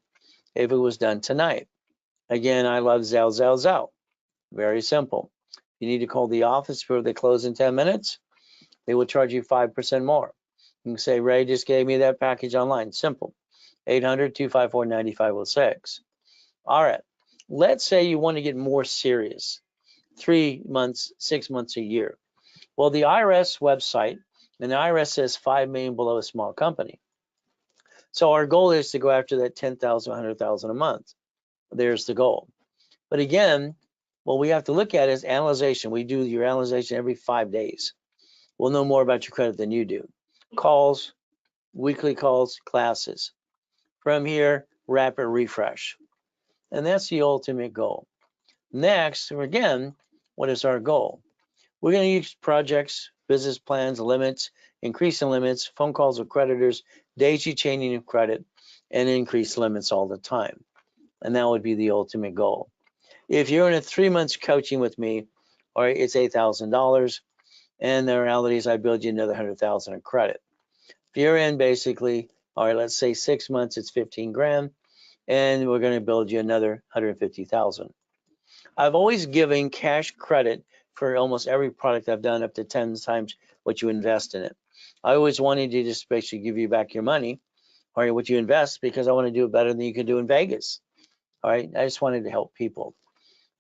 if it was done tonight. Again, I love Zell. Very simple. You need to call the office before they close in 10 minutes. They will charge you 5% more. You can say, Ray just gave me that package online. Simple. 800-254-9506. All right. Let's say you want to get more serious. 3 months, 6 months, a year. Well, the IRS website, and the IRS says 5 million below a small company. So our goal is to go after that 10,000, 100,000 a month. There's the goal. But again, what we have to look at is analyzation. We do your analyzation every 5 days. We'll know more about your credit than you do. Calls, weekly calls, classes. From here, rapid refresh. And that's the ultimate goal. Next, again, what is our goal? We're going to use projects, business plans, limits, increasing limits, phone calls with creditors, daisy chaining of credit, and increase limits all the time. And that would be the ultimate goal. If you're in a 3 months coaching with me, all right, it's $8,000. And the reality is I build you another 100,000 in credit. If you're in basically, all right, let's say 6 months, it's 15 grand, and we're going to build you another 150,000. I've always given cash credit for almost every product I've done up to 10 times what you invest in it. I always wanted to just basically give you back your money, all right, what you invest, because I want to do it better than you can do in Vegas. All right, I just wanted to help people.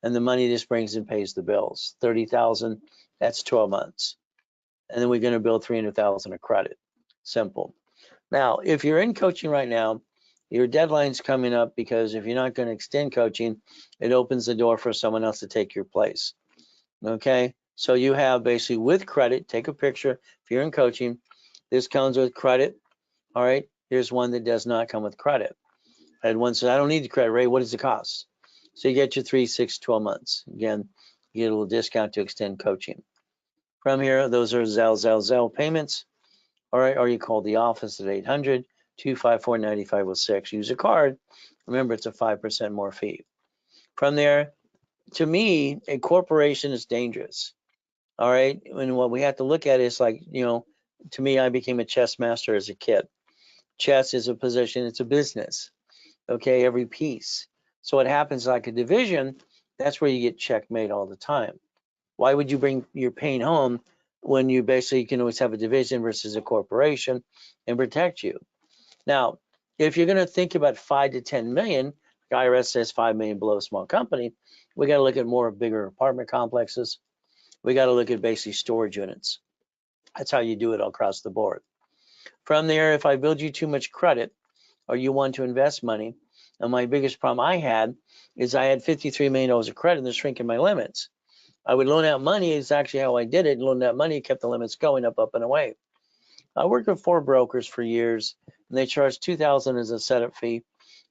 And the money just brings and pays the bills. 30,000, that's 12 months. And then we're going to build 300,000 of credit. Simple. Now, if you're in coaching right now, your deadline's coming up because if you're not going to extend coaching, it opens the door for someone else to take your place. Okay, so you have basically with credit, take a picture. If you're in coaching, this comes with credit. All right, here's one that does not come with credit. I had one said, I don't need the credit, Ray. What does it cost? So you get your 3, 6, 12 months. Again, you get a little discount to extend coaching. From here, those are Zell payments. All right, or you call the office at 800-254-9506. Use a card. Remember, it's a 5% more fee. From there, to me, a corporation is dangerous. All right, and what we have to look at is like, you know, to me, I became a chess master as a kid. Chess is a position, it's a business. Okay, every piece. So what happens like a division, that's where you get checkmate all the time. Why would you bring your pain home when you basically can always have a division versus a corporation and protect you? Now, if you're going to think about 5 to 10 million, the IRS says 5 million below a small company, we got to look at more bigger apartment complexes. We got to look at basically storage units. That's how you do it across the board. From there, if I build you too much credit or you want to invest money, and my biggest problem I had is I had $53 million of credit and they're shrinking my limits. I would loan out money. It's actually how I did it. Loan out money, kept the limits going up, and away. I worked with 4 brokers for years, and they charged $2,000 as a setup fee,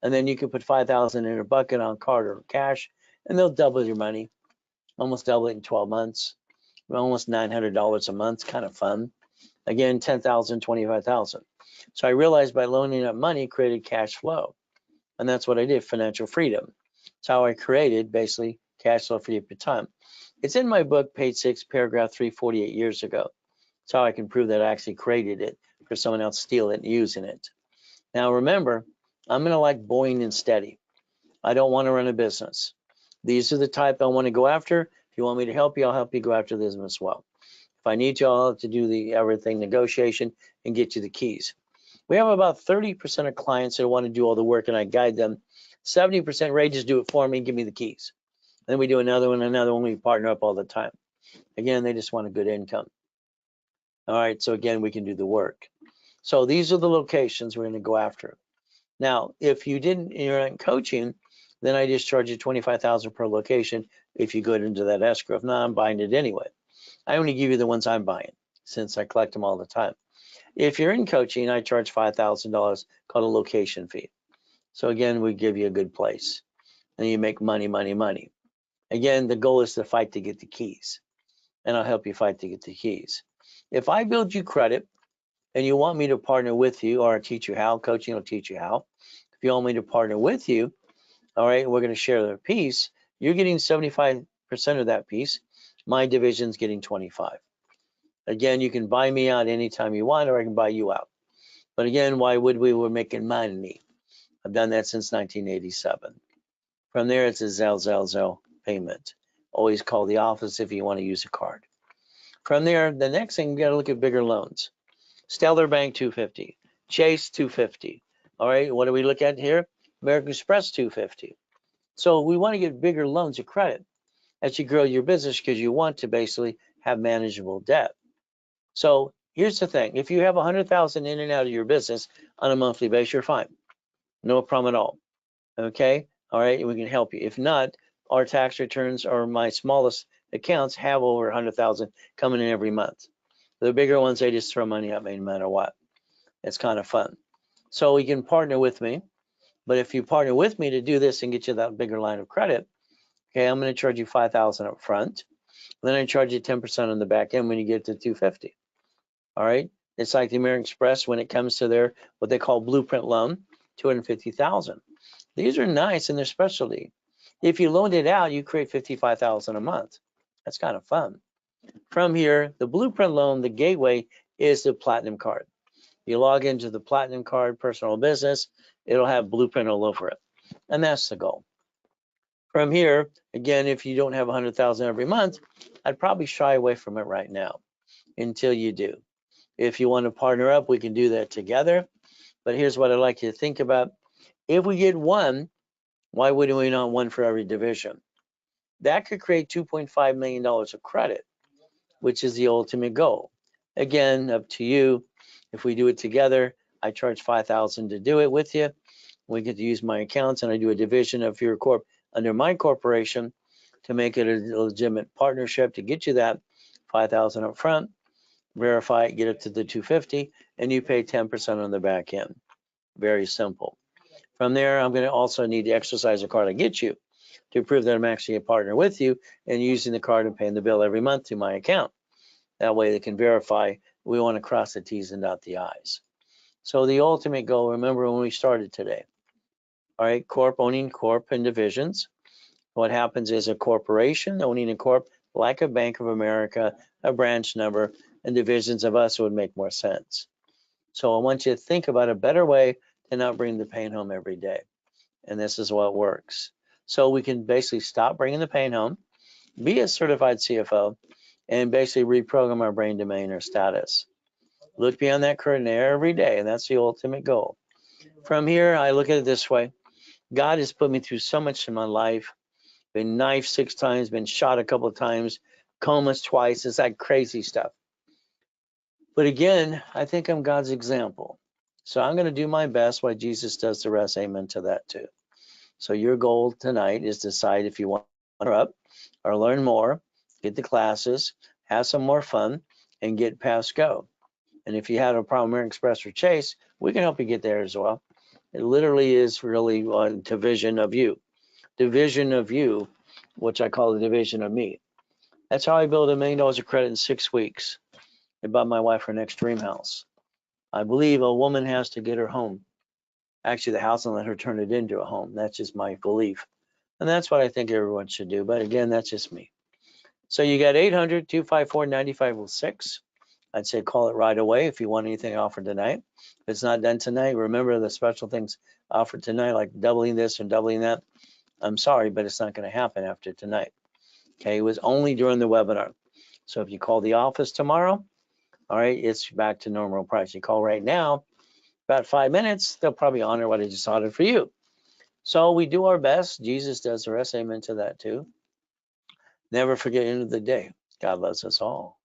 and then you can put $5,000 in a bucket on card or cash, and they'll double your money, almost double it in 12 months, almost $900 a month. Kind of fun. Again, 10,000, 25,000. So I realized by loaning up money created cash flow, and that's what I did. Financial freedom. It's how I created basically cash flow for you per time. It's in my book, page 6, paragraph 3, 48 years ago. That's how I can prove that I actually created it for someone else steal it and using it. Now remember, I'm going to like boring and steady. I don't want to run a business. These are the type I want to go after. If you want me to help you, I'll help you go after this as well. If I need you, I'll have to do the everything negotiation and get you the keys. We have about 30% of clients that want to do all the work and I guide them. 70% Ray, just do it for me and give me the keys. Then we do another one, we partner up all the time. Again, they just want a good income. All right, so again, we can do the work. So these are the locations we're going to go after. Now, if you're not coaching, then I just charge you $25,000 per location if you go into that escrow. If not, I'm buying it anyway. I only give you the ones I'm buying since I collect them all the time. If you're in coaching, I charge $5,000 called a location fee. So again, we give you a good place and you make money, money, money. Again, the goal is to fight to get the keys, and I'll help you fight to get the keys. If I build you credit and you want me to partner with you or teach you how, coaching will teach you how. If you want me to partner with you, all right, we're going to share the piece. You're getting 75% of that piece. My division's getting 25. Again, you can buy me out anytime you want, or I can buy you out. But again, why would we? We're making money. I've done that since 1987. From there, it's a Zelle payment. Always call the office if you want to use a card. From there, the next thing, you got to look at bigger loans. Stellar Bank 250, Chase 250. All right, what do we look at here? American Express 250. So we want to get bigger loans of credit as you grow your business because you want to basically have manageable debt. So here's the thing: if you have 100,000 in and out of your business on a monthly basis, you're fine, no problem at all. Okay, all right, we can help you. If not, our tax returns or my smallest accounts have over 100,000 coming in every month. The bigger ones, they just throw money at me no matter what. It's kind of fun. So you can partner with me, but if you partner with me to do this and get you that bigger line of credit, okay, I'm going to charge you $5,000 up front. Then I charge you 10% on the back end when you get to 250. All right, it's like the American Express when it comes to their what they call blueprint loan, 250,000. These are nice in their specialty. If you loaned it out, you create 55,000 a month. That's kind of fun. From here, the blueprint loan, the gateway is the platinum card. You log into the platinum card, personal business, it'll have blueprint all over it. And that's the goal. From here, again, if you don't have 100,000 every month, I'd probably shy away from it right now until you do. If you want to partner up, we can do that together. But here's what I'd like you to think about. If we get one, why wouldn't we not one for every division? That could create $2.5 million of credit, which is the ultimate goal. Again, up to you. If we do it together, I charge $5,000 to do it with you. We get to use my accounts, and I do a division of your corp under my corporation to make it a legitimate partnership to get you that $5,000 up front, verify it, get it to the 250, and you pay 10% on the back end. Very simple. From there, I'm going to also need to exercise a card to get you to prove that I'm actually a partner with you and using the card and paying the bill every month to my account. That way they can verify we want to cross the T's and dot the I's. So the ultimate goal, remember when we started today, all right, corp owning corp and divisions. What happens is a corporation owning a corp like a Bank of America, a branch number, and divisions of us would make more sense. So I want you to think about a better way to not bring the pain home every day. And this is what works. So we can basically stop bringing the pain home, be a certified CFO, and basically reprogram our brain domain or status. Look beyond that curtain every day, and that's the ultimate goal. From here, I look at it this way. God has put me through so much in my life. Been knifed 6 times, been shot a couple of times, comas twice. It's like crazy stuff. But again, I think I'm God's example. So I'm going to do my best while Jesus does the rest. Amen to that too. So your goal tonight is decide if you want to up or learn more, get the classes, have some more fun, and get past go. And if you had a problem American Express or Chase, we can help you get there as well. It literally is really a division of you. Division of you, which I call the division of me. That's how I built $1 million of credit in 6 weeks. I bought my wife her next dream house. I believe a woman has to get her home. Actually, the house and let her turn it into a home. That's just my belief. And that's what I think everyone should do. But again, that's just me. So you got 800-254-9506. I'd say call it right away if you want anything offered tonight. If it's not done tonight, remember the special things offered tonight, like doubling this and doubling that. I'm sorry, but it's not going to happen after tonight. Okay, it was only during the webinar. So if you call the office tomorrow, all right, it's back to normal price. You call right now, about 5 minutes, they'll probably honor what I just ordered for you. So we do our best. Jesus does the rest. Amen to that too. Never forget, end of the day, God loves us all.